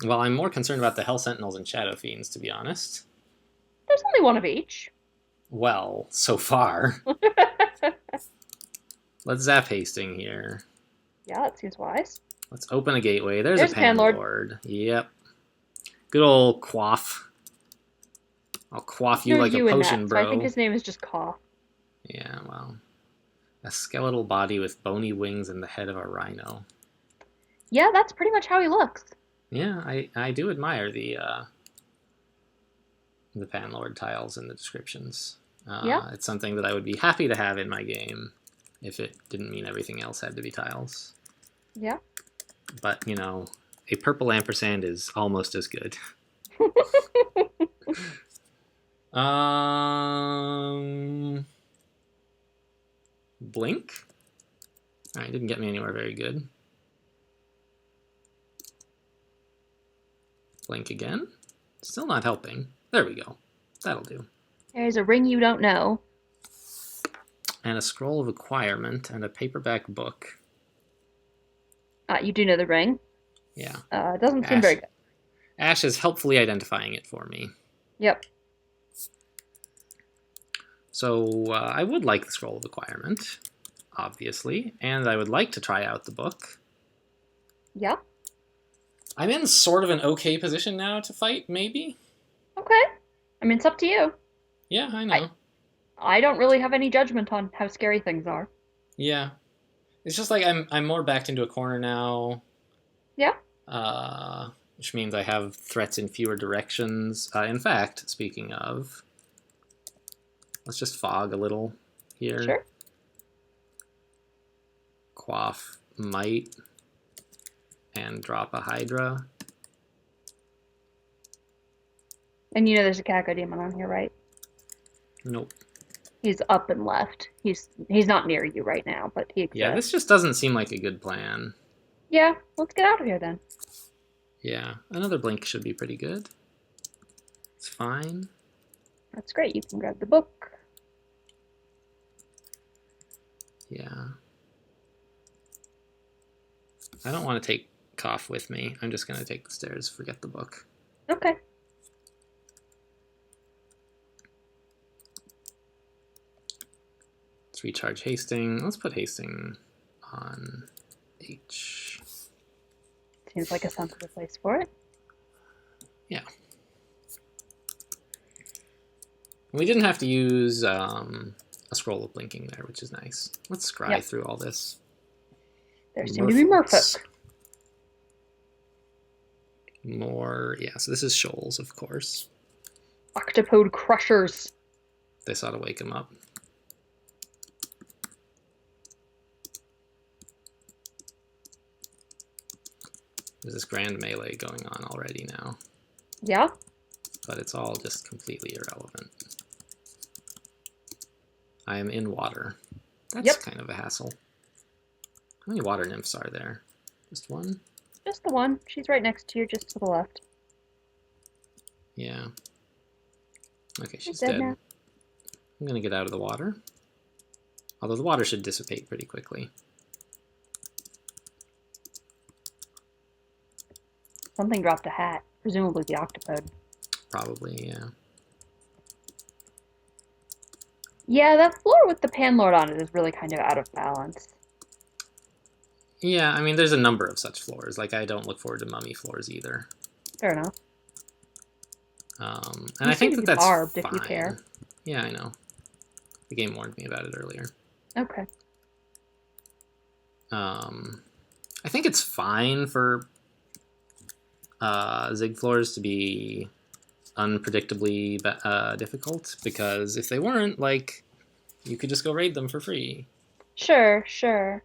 Well, I'm more concerned about the Hell Sentinels and Shadow Fiends, to be honest. There's only one of each. Well, so far. Let's zap Hasting here. Yeah, that seems wise. Let's open a gateway. There's a Panlord. Panlord. Yep. Good old quaff. I'll quaff you like a potion, bro. So I think his name is just Cough. Yeah, well. A skeletal body with bony wings and the head of a rhino. Yeah, that's pretty much how he looks. Yeah, I do admire the Panlord tiles in the descriptions. Yeah. It's something that I would be happy to have in my game if it didn't mean everything else had to be tiles. Yeah. But, you know, a purple ampersand is almost as good. Blink? Alright, didn't get me anywhere very good. Blink again? Still not helping. There we go. That'll do. There's a ring you don't know. And a scroll of acquirement and a paperback book. You do know the ring. Yeah. It doesn't seem very good. Ash is helpfully identifying it for me. Yep. So I would like the scroll of acquirement, obviously, and I would like to try out the book. Yeah. I'm in sort of an okay position now to fight, maybe? Okay. I mean, it's up to you. Yeah, I know. I don't really have any judgment on how scary things are. Yeah. It's just like I'm more backed into a corner now. Yeah. Which means I have threats in fewer directions. In fact, speaking of, let's just fog a little here. Sure. Quaff Might and drop a Hydra. And you know there's a Cacodemon on here, right? Nope. He's up and left. He's not near you right now, but he exists. Yeah, this just doesn't seem like a good plan. Yeah, let's get out of here then. Yeah, another blink should be pretty good. It's fine. That's great. You can grab the book. Yeah. I don't want to take Cough with me. I'm just going to take the stairs, forget the book. Okay. Let's recharge Hasting. Let's put Hasting on H. Seems like a sensible place for it. Yeah. We didn't have to use a scroll of blinking there, which is nice. Let's scry through all this. There seem to be merfolk. More, yeah, so this is shoals, of course. Octopode crushers. This ought to wake him up. There's this grand melee going on already now. Yeah? But it's all just completely irrelevant. I am in water. That's kind of a hassle. How many water nymphs are there? Just one? Just the one. She's right next to you, just to the left. Yeah. Okay, she's dead. Now. I'm gonna get out of the water. Although the water should dissipate pretty quickly. Something dropped a hat. Presumably the octopode. Probably, yeah. Yeah, that floor with the Panlord on it is really kind of out of balance. Yeah, I mean, there's a number of such floors. Like, I don't look forward to mummy floors either. Fair enough. And I think that's barbed fine. If you care. Yeah, I know. The game warned me about it earlier. Okay. I think it's fine for Zig floors to be unpredictably difficult, because if they weren't, like, you could just go raid them for free. Sure, sure.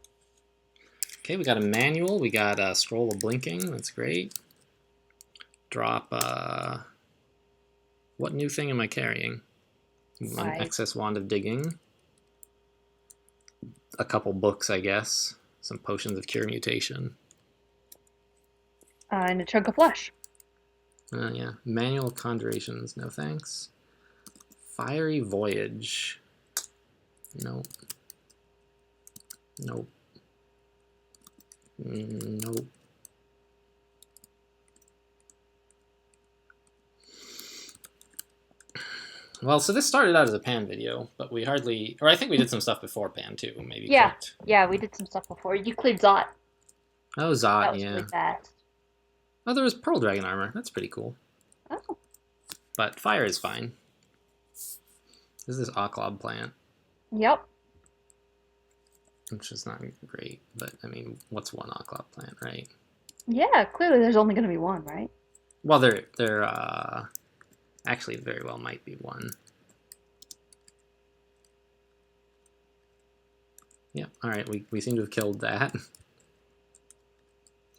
Okay, we got a manual. We got a scroll of blinking. That's great. Drop, what new thing am I carrying? An excess wand of digging. A couple books, I guess. Some potions of cure mutation. And a chunk of flesh. Yeah. Manual conjurations, no thanks. Fiery voyage. Nope. Nope. Nope. Well, so this started out as a Pan video, but we hardly... Or I think we did some stuff before Pan, too. Maybe Yeah. Crypt. Yeah, we did some stuff before. You cleared Zot. Oh, That Zot, was yeah. really fast. Oh, there was Pearl Dragon armor. That's pretty cool. Oh. But fire is fine. There's this Oclob plant, Yep. which is not great. But, I mean, what's one Oclob plant, right? Yeah, clearly there's only going to be one, right? Well, there actually very well might be one. Yeah, alright, we seem to have killed that.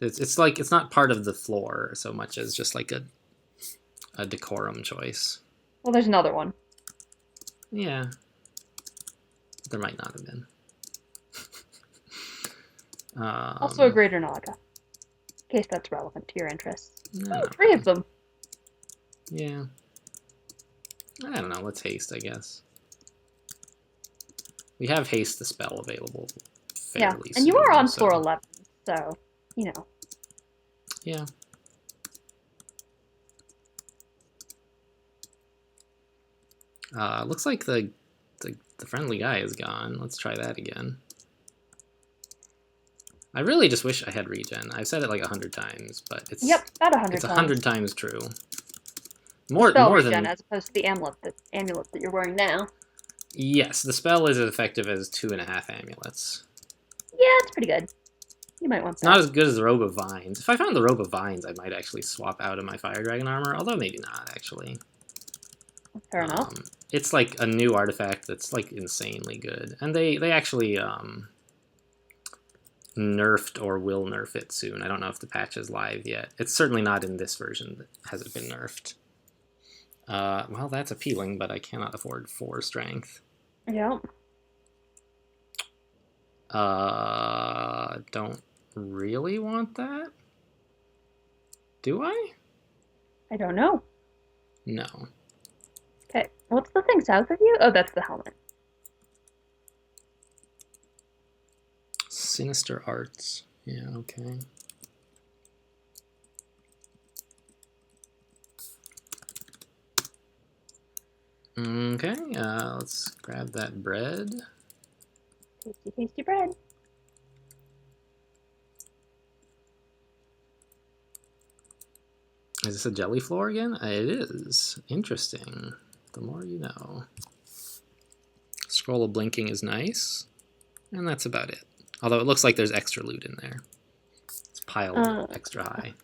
It's like, it's not part of the floor so much as just like a decorum choice. Well, there's another one. Yeah. There might not have been. Also a Greater Naga. In case that's relevant to your interests. No, Oh, 3 of them. Yeah. I don't know, let's haste, I guess. We have haste the spell available fairly And you are soon, on so- floor 11, so, you know. Yeah. Looks like the friendly guy is gone. Let's try that again. I really just wish I had regen. I've said it like 100 times, but it's Yep, about 100 it's times. 100 times true. More Spell more regen than as opposed to the amulet that you're wearing now. yes, the spell is as effective as 2.5 amulets. Yeah, it's pretty good. You might want It's that. not as good as the Robe of Vines. If I found the Robe of Vines, I might actually swap out of my Fire Dragon armor, although maybe not actually. Fair enough. It's like a new artifact that's like insanely good, and they actually nerfed or will nerf it soon. I don't know if the patch is live yet. It's certainly not in this version that hasn't been nerfed. Well, that's appealing, but I cannot afford 4 strength. Yeah. Don't really want that. Do I? I don't know. No. Okay, what's the thing south of you? Oh, that's the helmet. Sinister Arts. Yeah, okay. Okay, let's grab that bread. Tasty, tasty bread. Is this a jelly floor again? It is. Interesting. The more you know. Scroll of Blinking is nice. And that's about it. Although it looks like there's extra loot in there. It's piled extra high.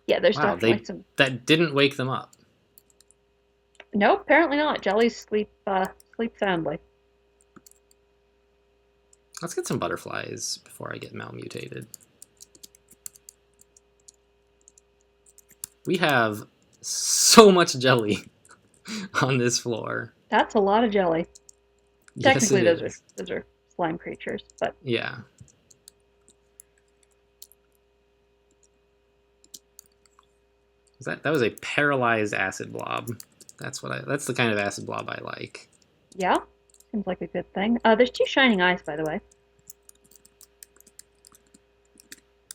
Yeah, there's Wow, definitely some. that didn't wake them up. No, apparently not. Jellies sleep soundly. Let's get some butterflies before I get malmutated. We have so much jelly on this floor. That's a lot of jelly. Yes, Technically, it those is. are slime creatures, but Yeah. That was a paralyzed acid blob. That's the kind of acid blob I like. yeah, seems like a good thing. There's 2 shining eyes, by the way.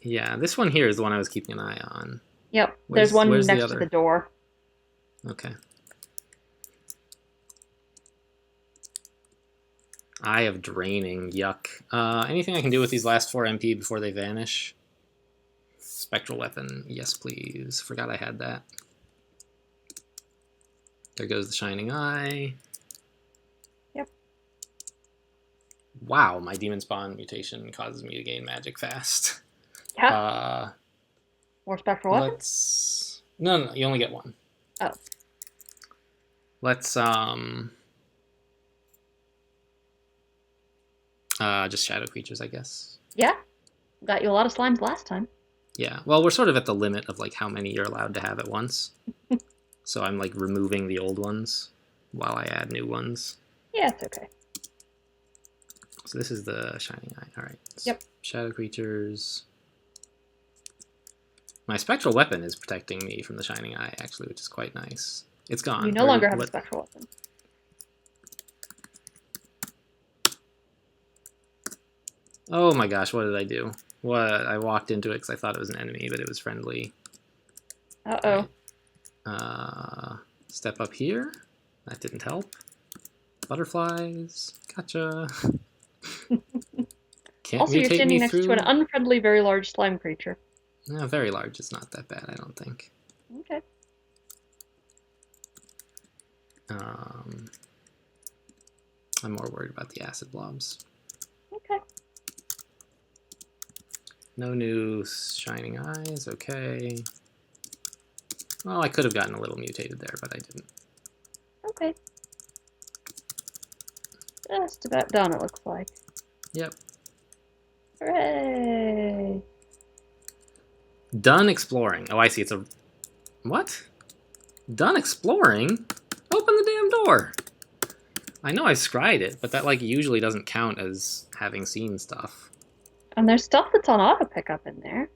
Yeah, this one here is the one I was keeping an eye on. Yep, there's one where's the next to other? the door. Okay. Eye of Draining, yuck. Anything I can do with these last 4 MP before they vanish? Spectral Weapon, yes please. Forgot I had that. There goes the Shining Eye. Yep. Wow, my Demon Spawn mutation causes me to gain magic fast. Yeah. More spectral weapons? Let's... No, you only get 1. Oh. Let's, just shadow creatures, I guess. Yeah. Got you a lot of slimes last time. Yeah, well, we're sort of at the limit of, like, how many you're allowed to have at once. So I'm, like, removing the old ones while I add new ones. Yeah, it's okay. So this is the Shining Eye. All right. Yep. Shadow creatures. My Spectral Weapon is protecting me from the Shining Eye, actually, which is quite nice. It's gone. You no longer have a spectral weapon. Oh my gosh, what did I do? What? I walked into it because I thought it was an enemy, but it was friendly. Uh-oh. Right. Step up here. That didn't help. Butterflies. Gotcha. Can't Also, you're mutate me standing next through. to an unfriendly, very large slime creature. No, very large. It's not that bad, I don't think. Okay. I'm more worried about the acid blobs. Okay. No new shining eyes. Okay. Well, I could have gotten a little mutated there, but I didn't. Okay. Just about done, it looks like. Yep. Hooray! Done exploring. Oh, I see. It's a... What? Done exploring? Open the damn door! I know I scried it, but that, like, usually doesn't count as having seen stuff. And there's stuff that's on auto pickup in there.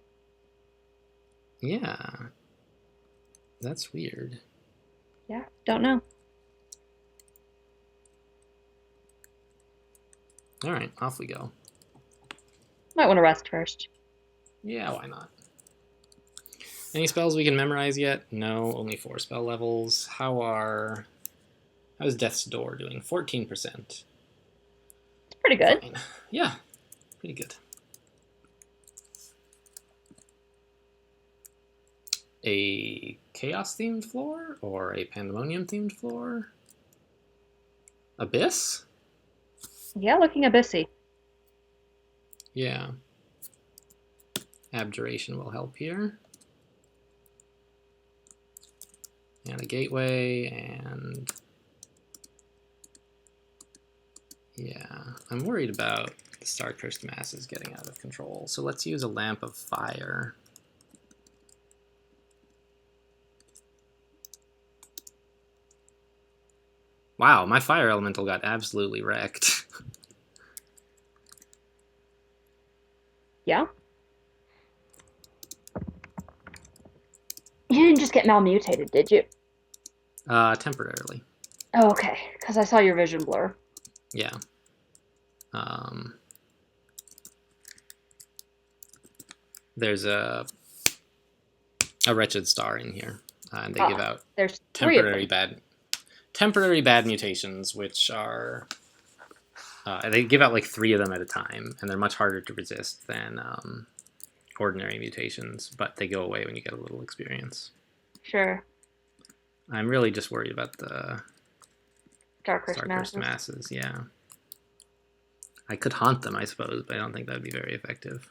Yeah. That's weird. Yeah, don't know. Alright, off we go. Might want to rest first. Yeah, why not? Any spells we can memorize yet? No, only 4 spell levels. How's Death's Door doing? 14%. It's pretty good. Fine. Yeah, pretty good. A Chaos-themed floor? Or a Pandemonium-themed floor? Abyss? Yeah, looking abyssy. Yeah. Abjuration will help here. And a gateway, and... Yeah, I'm worried about the Star-Cursed Masses getting out of control, so let's use a Lamp of Fire. Wow, my Fire Elemental got absolutely wrecked. Yeah. You didn't just get malmutated, did you? Temporarily. Oh, okay. Because I saw your vision blur. Yeah. There's a Wretched Star in here, and they give out there's 3 of them. temporary bad mutations, which are they give out like 3 of them at a time, and they're much harder to resist than ordinary mutations, but they go away when you get a little experience. Sure. I'm really just worried about the Star-Cursed Masses, yeah. I could haunt them, I suppose, but I don't think that would be very effective.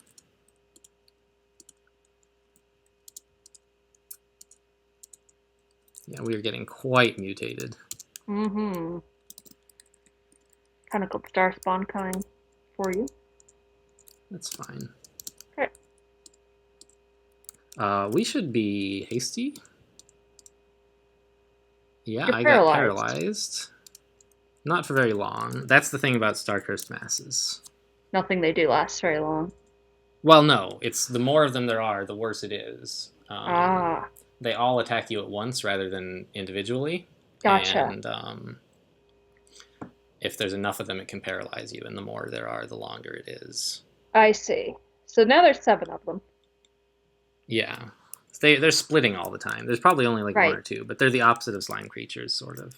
Yeah, we are getting quite mutated. Mm-hmm. Tentacled star spawn coming for you. That's fine. Okay. We should be hasty. Yeah, You're I paralyzed. got paralyzed. Not for very long. That's the thing about Star-Cursed Masses. Nothing they do lasts very long. Well, no. It's the more of them there are, the worse it is. They all attack you at once rather than individually. Gotcha. And if there's enough of them, it can paralyze you. And the more there are, the longer it is. I see. So now there's 7 of them. Yeah. They're splitting all the time. There's probably only like 1 or 2, but they're the opposite of slime creatures, sort of.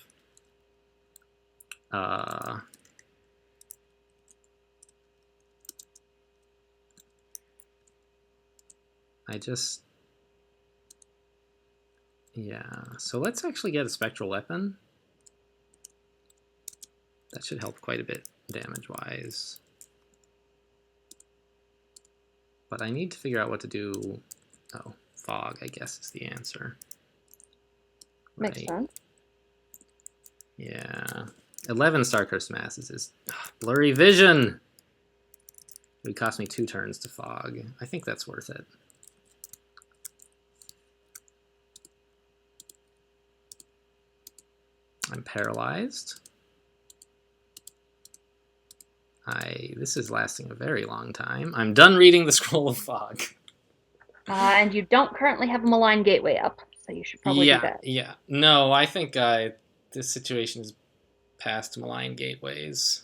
Yeah, so let's actually get a spectral weapon. That should help quite a bit damage-wise. But I need to figure out what to do. Oh, fog, I guess, is the answer. Makes sense. Yeah. 11 Star-Cursed Masses is blurry vision! It would cost me 2 turns to fog. I think that's worth it. I'm paralyzed. This is lasting a very long time. I'm done reading the Scroll of Fog. And you don't currently have a malign gateway up, so you should probably do that. Yeah. No, I think this situation is past malign gateways.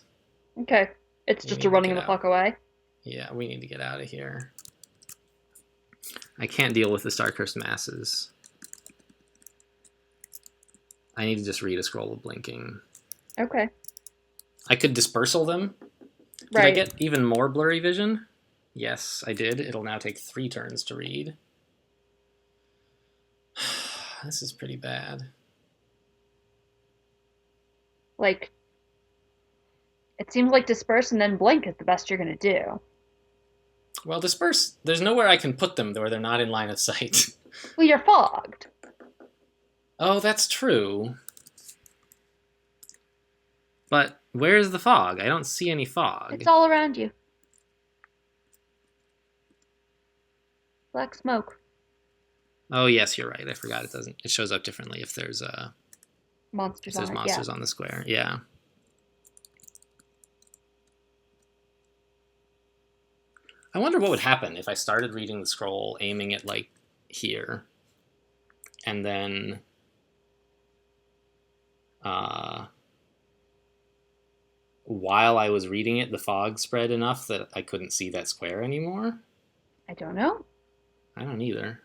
Okay. It's just a running the fuck away? Yeah, we need to get out of here. I can't deal with the Star-Cursed Masses. I need to just read a scroll of blinking. Okay. I could dispersal them. Did I Right. get even more blurry vision? Yes, I did. It'll now take 3 turns to read. This is pretty bad. Like, it seems like disperse and then blink is the best you're going to do. Well, disperse, there's nowhere I can put them where they're not in line of sight. Well, you're fogged. Oh, that's true. But where's the fog? I don't see any fog. It's all around you. Black smoke. Oh, yes, you're right. I forgot it doesn't. It shows up differently if there's Monsters on it, monsters yeah. on the square. Yeah. I wonder what would happen if I started reading the scroll, aiming it like here, and then while I was reading it, the fog spread enough that I couldn't see that square anymore. I don't know. I don't either.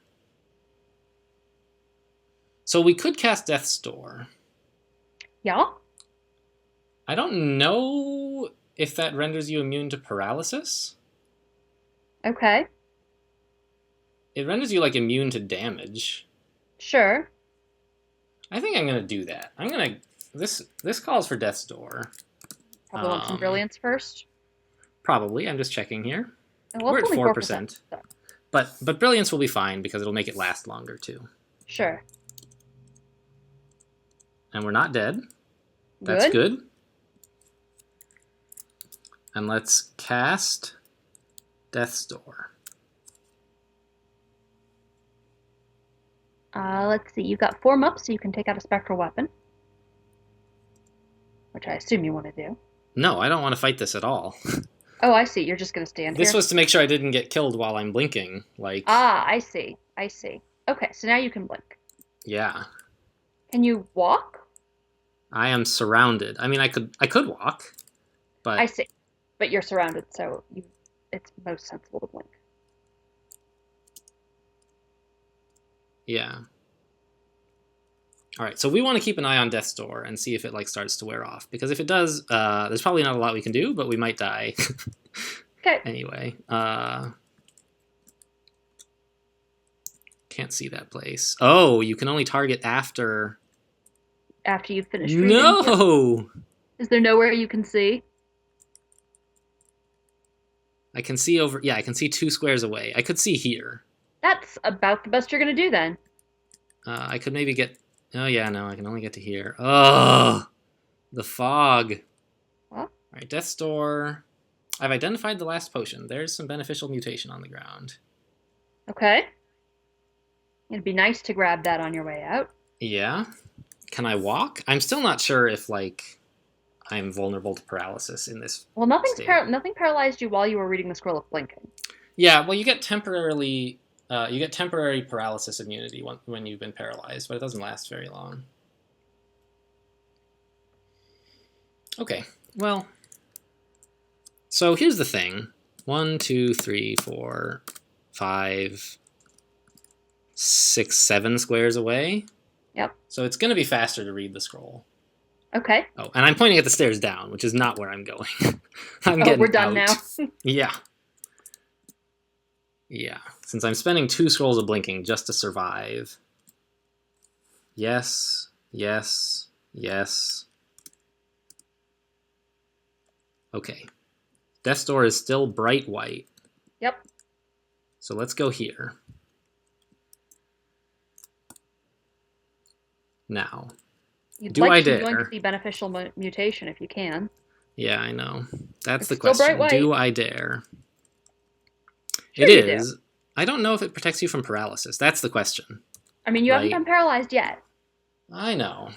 So we could cast Death's Door. Yeah? I don't know if that renders you immune to paralysis. Okay. It renders you like immune to damage. Sure. I think I'm gonna do that. I'm gonna this calls for Death's Door. Probably want some brilliance first. Probably. I'm just checking here. Well, We're it's at only 4%. So. But brilliance will be fine because it'll make it last longer too. Sure. And we're not dead. That's good. And let's cast Death's Door. Let's see. You've got 4 mups, so you can take out a spectral weapon. Which I assume you want to do. No, I don't want to fight this at all. Oh, I see. You're just going to stand here. This was to make sure I didn't get killed while I'm blinking. Like. Ah, I see. I see. Okay, so now you can blink. Yeah. Can you walk? I am surrounded. I mean, I could walk, but I see. But you're surrounded, so it's most sensible to blink. Yeah. All right, so we want to keep an eye on Death's Door and see if it like starts to wear off. Because if it does, there's probably not a lot we can do, but we might die. Okay. Anyway, can't see that place. Oh, you can only target after. After you've finished reading. No. Is there nowhere you can see? I can see over. Yeah, I can see 2 squares away. I could see here. That's about the best you're gonna do then. I could maybe get. Oh yeah, no, I can only get to here. Oh, the fog. Huh? All right, Death's Door. I've identified the last potion. There's some beneficial mutation on the ground. Okay. It'd be nice to grab that on your way out. Yeah. Can I walk? I'm still not sure if like I'm vulnerable to paralysis in this. Well, nothing paralyzed you while you were reading the scroll of blinking. Yeah. Well, you get temporary paralysis immunity when you've been paralyzed, but it doesn't last very long. Okay. Well. So here's the thing. 1, 2, 3, 4, 5, 6, 7 squares away. Yep. So it's going to be faster to read the scroll. Okay. Oh, and I'm pointing at the stairs down, which is not where I'm going. I'm getting we're done out. now. Yeah. Yeah. Since I'm spending 2 scrolls of blinking just to survive. Yes. Yes. Yes. Okay. Death's Door is still bright white. Yep. So let's go here. Now, You're I going dare? to see beneficial mutation if you can. Yeah, I know. That's It's the still bright question. white. Do I dare? Sure It you is. do. I don't know if it protects you from paralysis. That's the question. I mean, you haven't Right. been paralyzed yet. I know.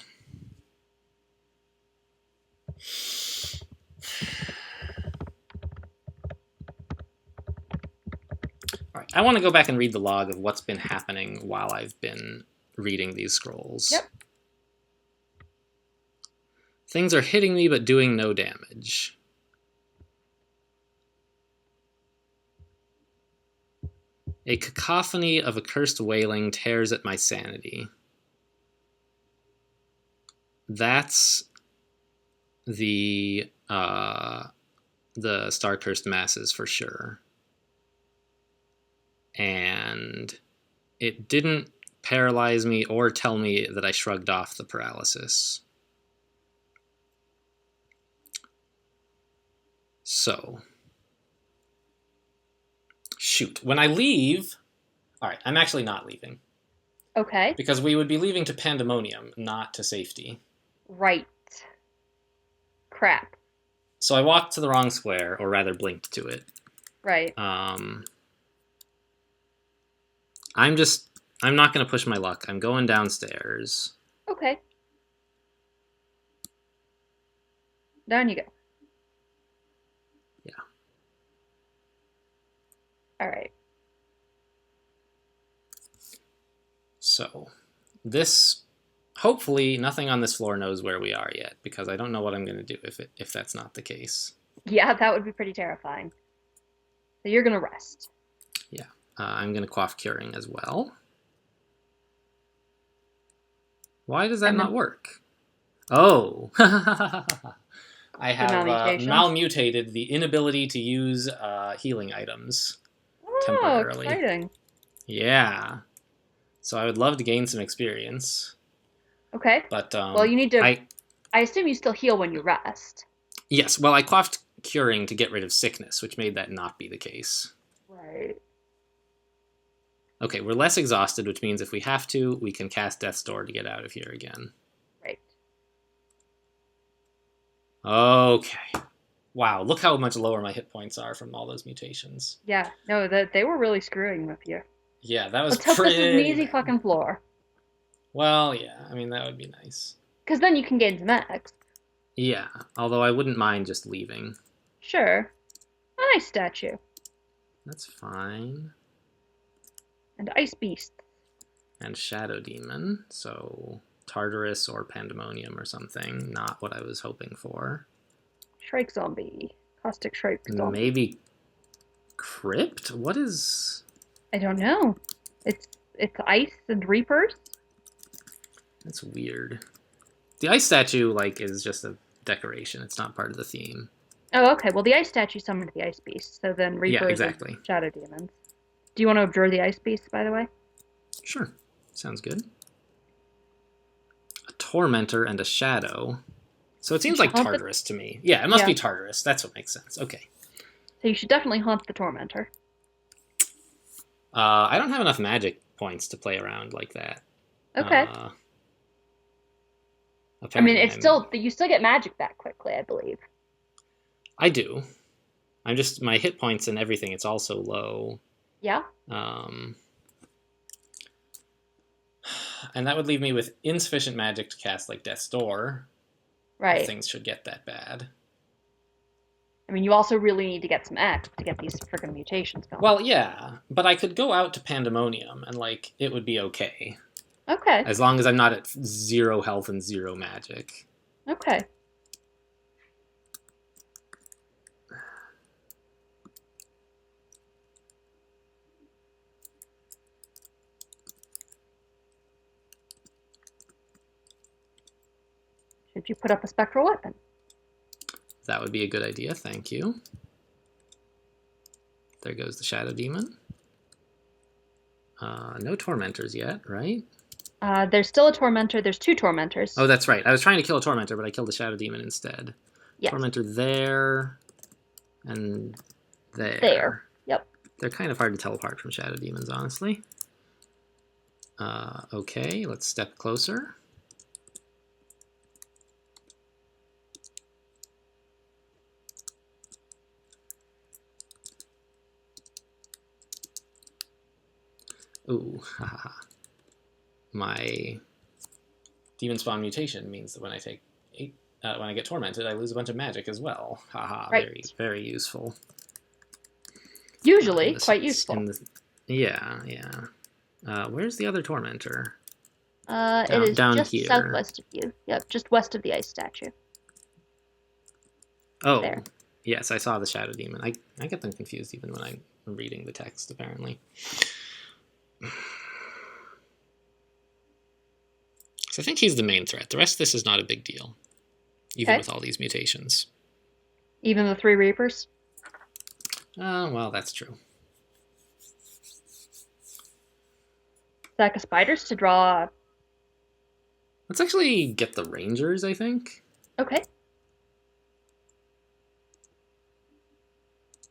All right. I want to go back and read the log of what's been happening while I've been reading these scrolls. Yep. Things are hitting me but doing no damage. A cacophony of accursed wailing tears at my sanity. that's the star-cursed masses for sure. And it didn't paralyze me or tell me that I shrugged off the paralysis. So, shoot. When I leave... All right, I'm actually not leaving. Okay. Because we would be leaving to Pandemonium, not to safety. Right. Crap. So I walked to the wrong square, or rather blinked to it. Right. I'm not going to push my luck. I'm going downstairs. Okay. Down you go. Yeah. All right. So, this... Hopefully, nothing on this floor knows where we are yet, because I don't know what I'm going to do if that's not the case. Yeah, that would be pretty terrifying. So you're going to rest. Yeah. I'm going to quaff curing as well. Why does that not work? Oh! I have malmutated the inability to use healing items temporarily. Oh, exciting. Yeah. So I would love to gain some experience. Okay. But well, you need to... I assume you still heal when you rest. Yes. Well, I quaffed curing to get rid of sickness, which made that not be the case. Right. Okay, we're less exhausted, which means if we have to, we can cast Death's Door to get out of here again. Right. Okay. Wow, look how much lower my hit points are from all those mutations. Yeah, no, they were really screwing with you. Yeah, that was Let's hope this is an easy fucking floor. Well, yeah, I mean, that would be nice. Because then you can gain some X. Yeah, although I wouldn't mind just leaving. Sure. A nice statue. That's fine. And Ice Beast. And Shadow Demon, so Tartarus or Pandemonium or something. Not what I was hoping for. Shrike Zombie. Caustic Shrike Zombie. Maybe Crypt? What is... I don't know. It's ice and reapers? That's weird. The ice statue, like, is just a decoration. It's not part of the theme. Oh, okay. Well, the ice statue summoned the Ice Beast, so then reapers yeah, exactly. and Shadow Demons. Do you want to abjure the Ice Beast, by the way? Sure. Sounds good. A Tormentor and a Shadow. So it seems like Tartarus to me. Yeah, it must be Tartarus. That's what makes sense. Okay. So you should definitely haunt the Tormentor. I don't have enough magic points to play around like that. Okay. I mean, it's you still get magic back quickly, I believe. I do. I'm just... My hit points and everything, it's also low. Yeah. And that would leave me with insufficient magic to cast, like, Death's Door. Right. If things should get that bad. I mean, you also really need to get some X to get these freaking mutations going. Well, yeah, but I could go out to Pandemonium, and, like, it would be okay. Okay. As long as I'm not at 0 health and 0 magic. Okay. Should you put up a spectral weapon? That would be a good idea, thank you. There goes the Shadow Demon. No Tormentors yet, right? There's still a Tormentor. There's 2 Tormentors. Oh, that's right. I was trying to kill a Tormentor, but I killed the Shadow Demon instead. Yes. Tormentor there, and there. There, yep. They're kind of hard to tell apart from Shadow Demons, honestly. Okay, let's step closer. Ooh, haha. My demon spawn mutation means that when I take when I get tormented, I lose a bunch of magic as well. Haha, right. Very, very useful. Usually, quite useful. Yeah. Where's the other tormentor? It is down just here. Southwest of you. Yep, just west of the ice statue. Oh, there. Yes, I saw the Shadow Demon. I get them confused even when I'm reading the text, apparently. So I think he's the main threat. The rest of this is not a big deal, even Okay. with all these mutations. Even the 3 Reapers? Well, that's true. Stack of spiders to draw. Let's actually get the Rangers, I think. Okay.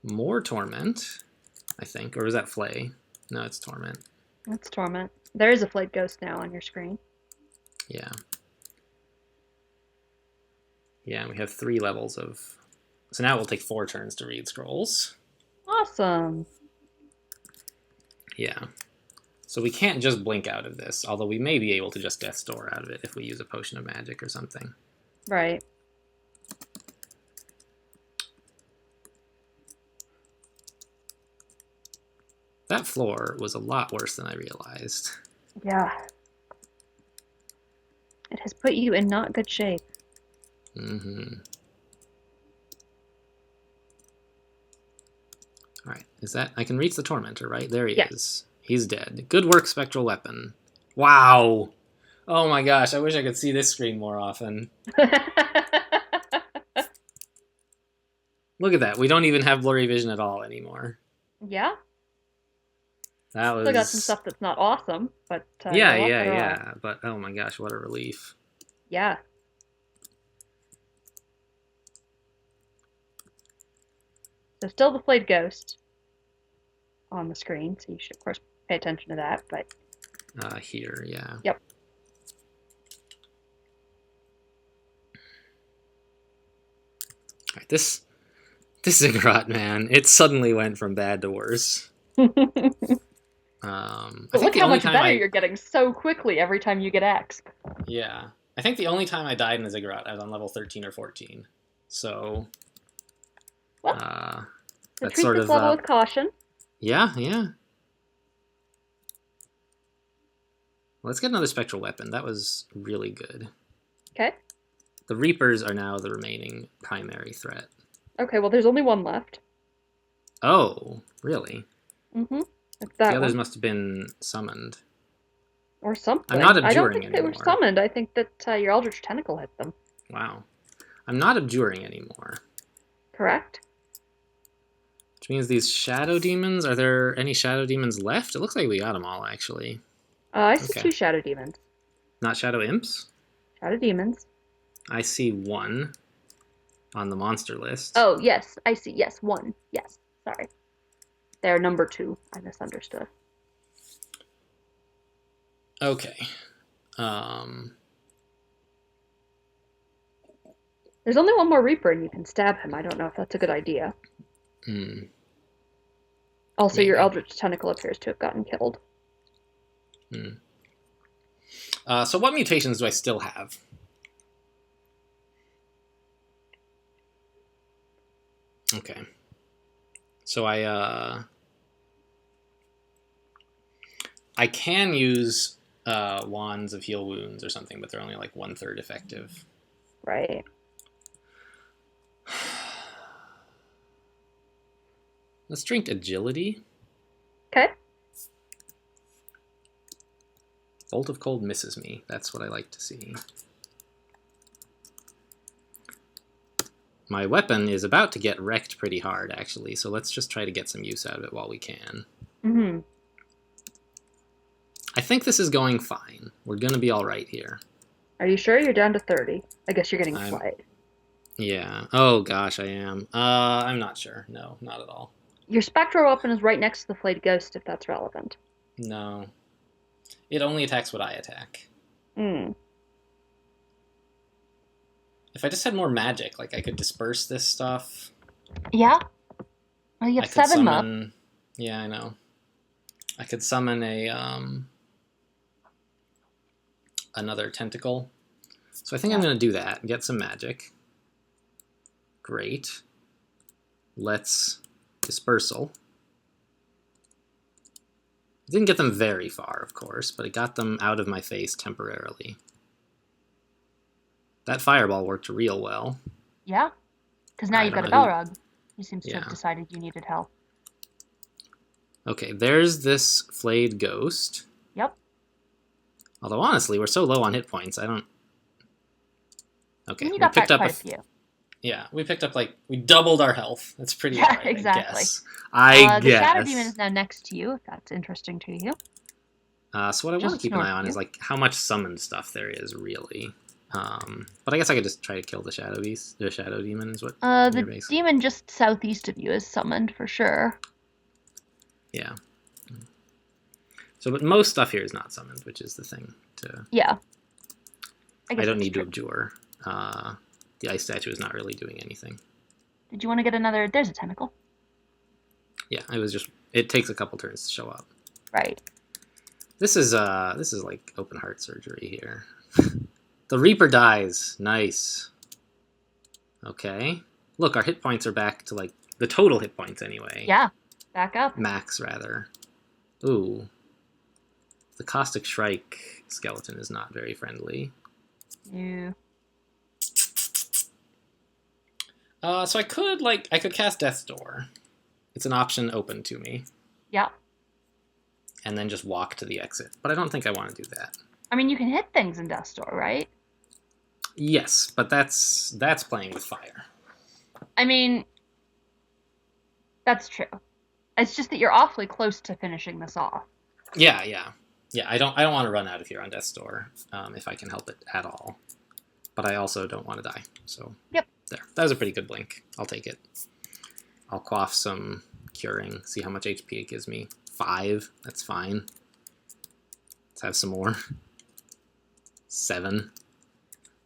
More Torment, I think. Or was that Flay? No, it's Torment. That's Torment. There is a Flayed Ghost now on your screen. Yeah. Yeah, we have 3 levels of... So now we'll take 4 turns to read scrolls. Awesome. Yeah. So we can't just blink out of this, although we may be able to just Death's Door out of it if we use a Potion of Magic or something. Right. That floor was a lot worse than I realized. Yeah. It has put you in not good shape. Mm-hmm. Alright, is that... I can reach the Tormentor, right? There he is. He's dead. Good work, Spectral Weapon. Wow! Oh my gosh, I wish I could see this screen more often. Look at that. We don't even have blurry vision at all anymore. Yeah. That was... Still got some stuff that's not awesome, but yeah. But oh my gosh, what a relief. Yeah. So still the Flayed Ghost on the screen, so you should of course pay attention to that, but Here, yeah. Yep. Alright, this Ziggurat, man, it suddenly went from bad to worse. I think look the how only much time better you're getting so quickly every time you get Exp. Yeah. I think the only time I died in a Ziggurat, I was on level 13 or 14. So... Well, that's treat sort this of... level with caution. Yeah. Let's get another Spectral Weapon. That was really good. Okay. The Reapers are now the remaining primary threat. Okay, well there's only one left. Oh, really? Mm-hmm. It's that The others one. must have been summoned. Or something. I'm not I don't abjuring think they were anymore. summoned. I think that your Eldritch Tentacle hit them. Wow. I'm not abjuring anymore. Correct? Which means these Shadow Demons, are there any Shadow Demons left? It looks like we got them all, actually. I see Okay. 2 Shadow Demons. Not Shadow Imps? Shadow Demons. I see 1 on the monster list. Oh, yes. I see. Yes, 1. Yes. Sorry. They're number 2. I misunderstood. Okay. There's only one more Reaper and you can stab him. I don't know if that's a good idea. Also, Maybe. your Eldritch Tentacle appears to have gotten killed. So what mutations do I still have? Okay. So I can use Wands of Heal Wounds or something, but they're only like 1/3 effective. Right. Let's drink Agility. Okay. Bolt of Cold misses me. That's what I like to see. My weapon is about to get wrecked pretty hard, actually, so let's just try to get some use out of it while we can. Mm-hmm. I think this is going fine. We're going to be all right here. Are you sure you're down to 30? I guess you're getting flayed. Yeah. Oh, gosh, I am. I'm not sure. No, not at all. Your Spectral Weapon is right next to the Flayed Ghost, if that's relevant. No. It only attacks what I attack. Hmm. If I just had more magic, like I could disperse this stuff. Yeah. Well, you have 7 up. Yeah, I know. I could summon a another tentacle. So I think I'm going to do that. Get some magic. Great. Let's dispersal. Didn't get them very far, of course, but it got them out of my face temporarily. That fireball worked real well. Yeah. Because now you've got a Balrog. He seems to have decided you needed help. Okay, there's this flayed ghost. Yep. Although, honestly, we're so low on hit points, I don't... Okay, And you we got picked back up quite a few. Yeah, we picked up, like, we doubled our health. That's pretty Yeah, alright, exactly. I The Shadow guess. Demon is now next to you, if that's interesting to you. So what I want to Just keep an north eye on of is, you. like, how much summoned stuff there is, really. But I guess I could just try to kill the Shadow Beast. The Shadow Demon is what your The base. demon just southeast of you is summoned, for sure. Yeah. So, but most stuff here is not summoned, which is the thing to... Yeah. I guess don't that's need true. to abjure. The ice statue is not really doing anything. Did you want to get another... There's a tentacle. Yeah, it was just... It takes a couple turns to show up. Right. This is like open heart surgery here. The Reaper dies. Nice. Okay. Look, our hit points are back to, like, the total hit points anyway. Yeah. Back up. Max, rather. Ooh. The Caustic Shrike skeleton is not very friendly. Yeah. So I could cast Death's Door. It's an option open to me. Yeah. And then just walk to the exit. But I don't think I want to do that. I mean, you can hit things in Death's Door, right? Yes, but that's playing with fire. I mean, that's true. It's just that you're awfully close to finishing this off. Yeah. I don't want to run out of here on Death's Door, if I can help it at all. But I also don't want to die. So yep. There. That was a pretty good blink. I'll take it. I'll quaff some curing. See how much HP it gives me. 5. That's fine. Let's have some more. 7.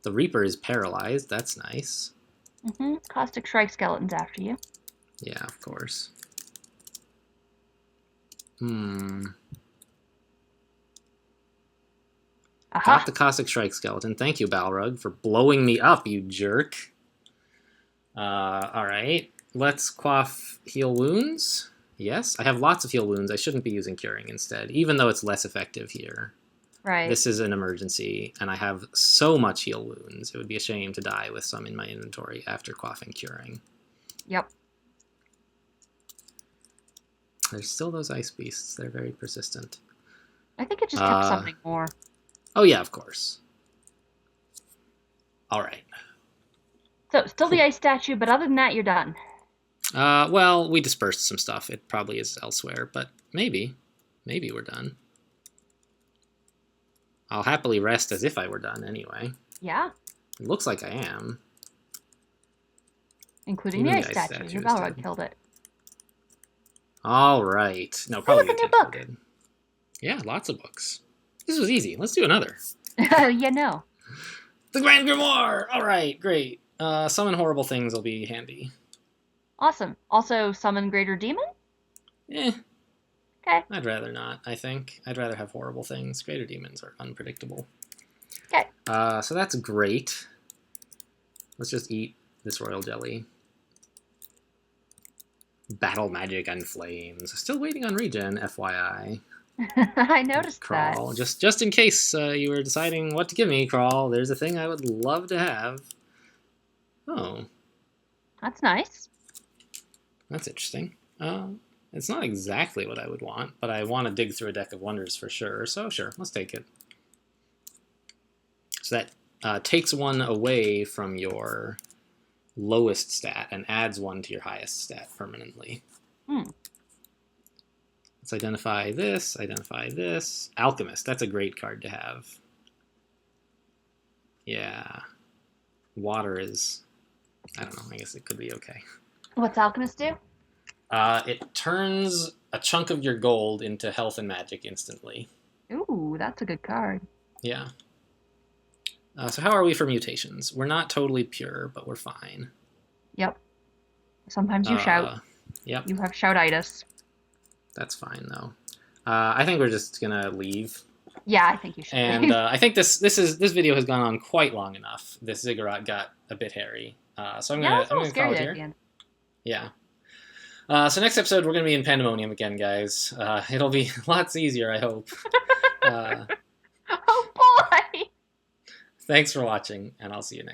The Reaper is paralyzed. That's nice. Mm-hmm. Caustic Shrike skeleton's after you. Yeah, of course. Aha. Got the Caustic Shrike skeleton. Thank you, Balrog, for blowing me up, you jerk. Alright. Let's quaff heal wounds. Yes, I have lots of heal wounds. I shouldn't be using curing instead, even though it's less effective here. Right. This is an emergency, and I have so much heal wounds. It would be a shame to die with some in my inventory after quaffing curing. Yep. There's still those ice beasts. They're very persistent. I think it just kept something more. Oh, yeah, of course. All right. So, still the ice statue, but other than that, you're done. Well, we dispersed some stuff. It probably is elsewhere, but maybe. Maybe we're done. I'll happily rest as if I were done anyway. Yeah. It looks like I am. Including the ice statue. Your Balrog killed it. All right. No, probably look, a new book. Did. Yeah, lots of books. This was easy. Let's do another. Yeah, no. The Grand Grimoire! All right, great. Summon horrible things will be handy. Awesome. Also, summon Greater Demon? Eh. Okay. I'd rather not, I think. I'd rather have horrible things. Greater demons are unpredictable. Okay. So that's great. Let's just eat this royal jelly. Battle magic and flames. Still waiting on regen, FYI. I noticed Crawl. that. Just in case you were deciding what to give me, Crawl, there's a thing I would love to have. Oh. That's nice. That's interesting. It's not exactly what I would want, but I want to dig through a deck of wonders for sure. So sure, let's take it. So that takes one away from your lowest stat and adds one to your highest stat permanently. Let's identify this, Alchemist, that's a great card to have. Yeah. Water is... I don't know, I guess it could be okay. What's Alchemist do? It turns a chunk of your gold into health and magic instantly. Ooh, that's a good card. Yeah. So how are we for mutations? We're not totally pure, but we're fine. Yep. Sometimes you shout. Yep. You have shoutitis. That's fine, though. I think we're just going to leave. Yeah, I think you should. And I think this video has gone on quite long enough. This Ziggurat got a bit hairy. So I'm going to call it here. Yeah. So next episode, we're going to be in Pandemonium again, guys. It'll be lots easier, I hope. Oh, boy! Thanks for watching, and I'll see you next time.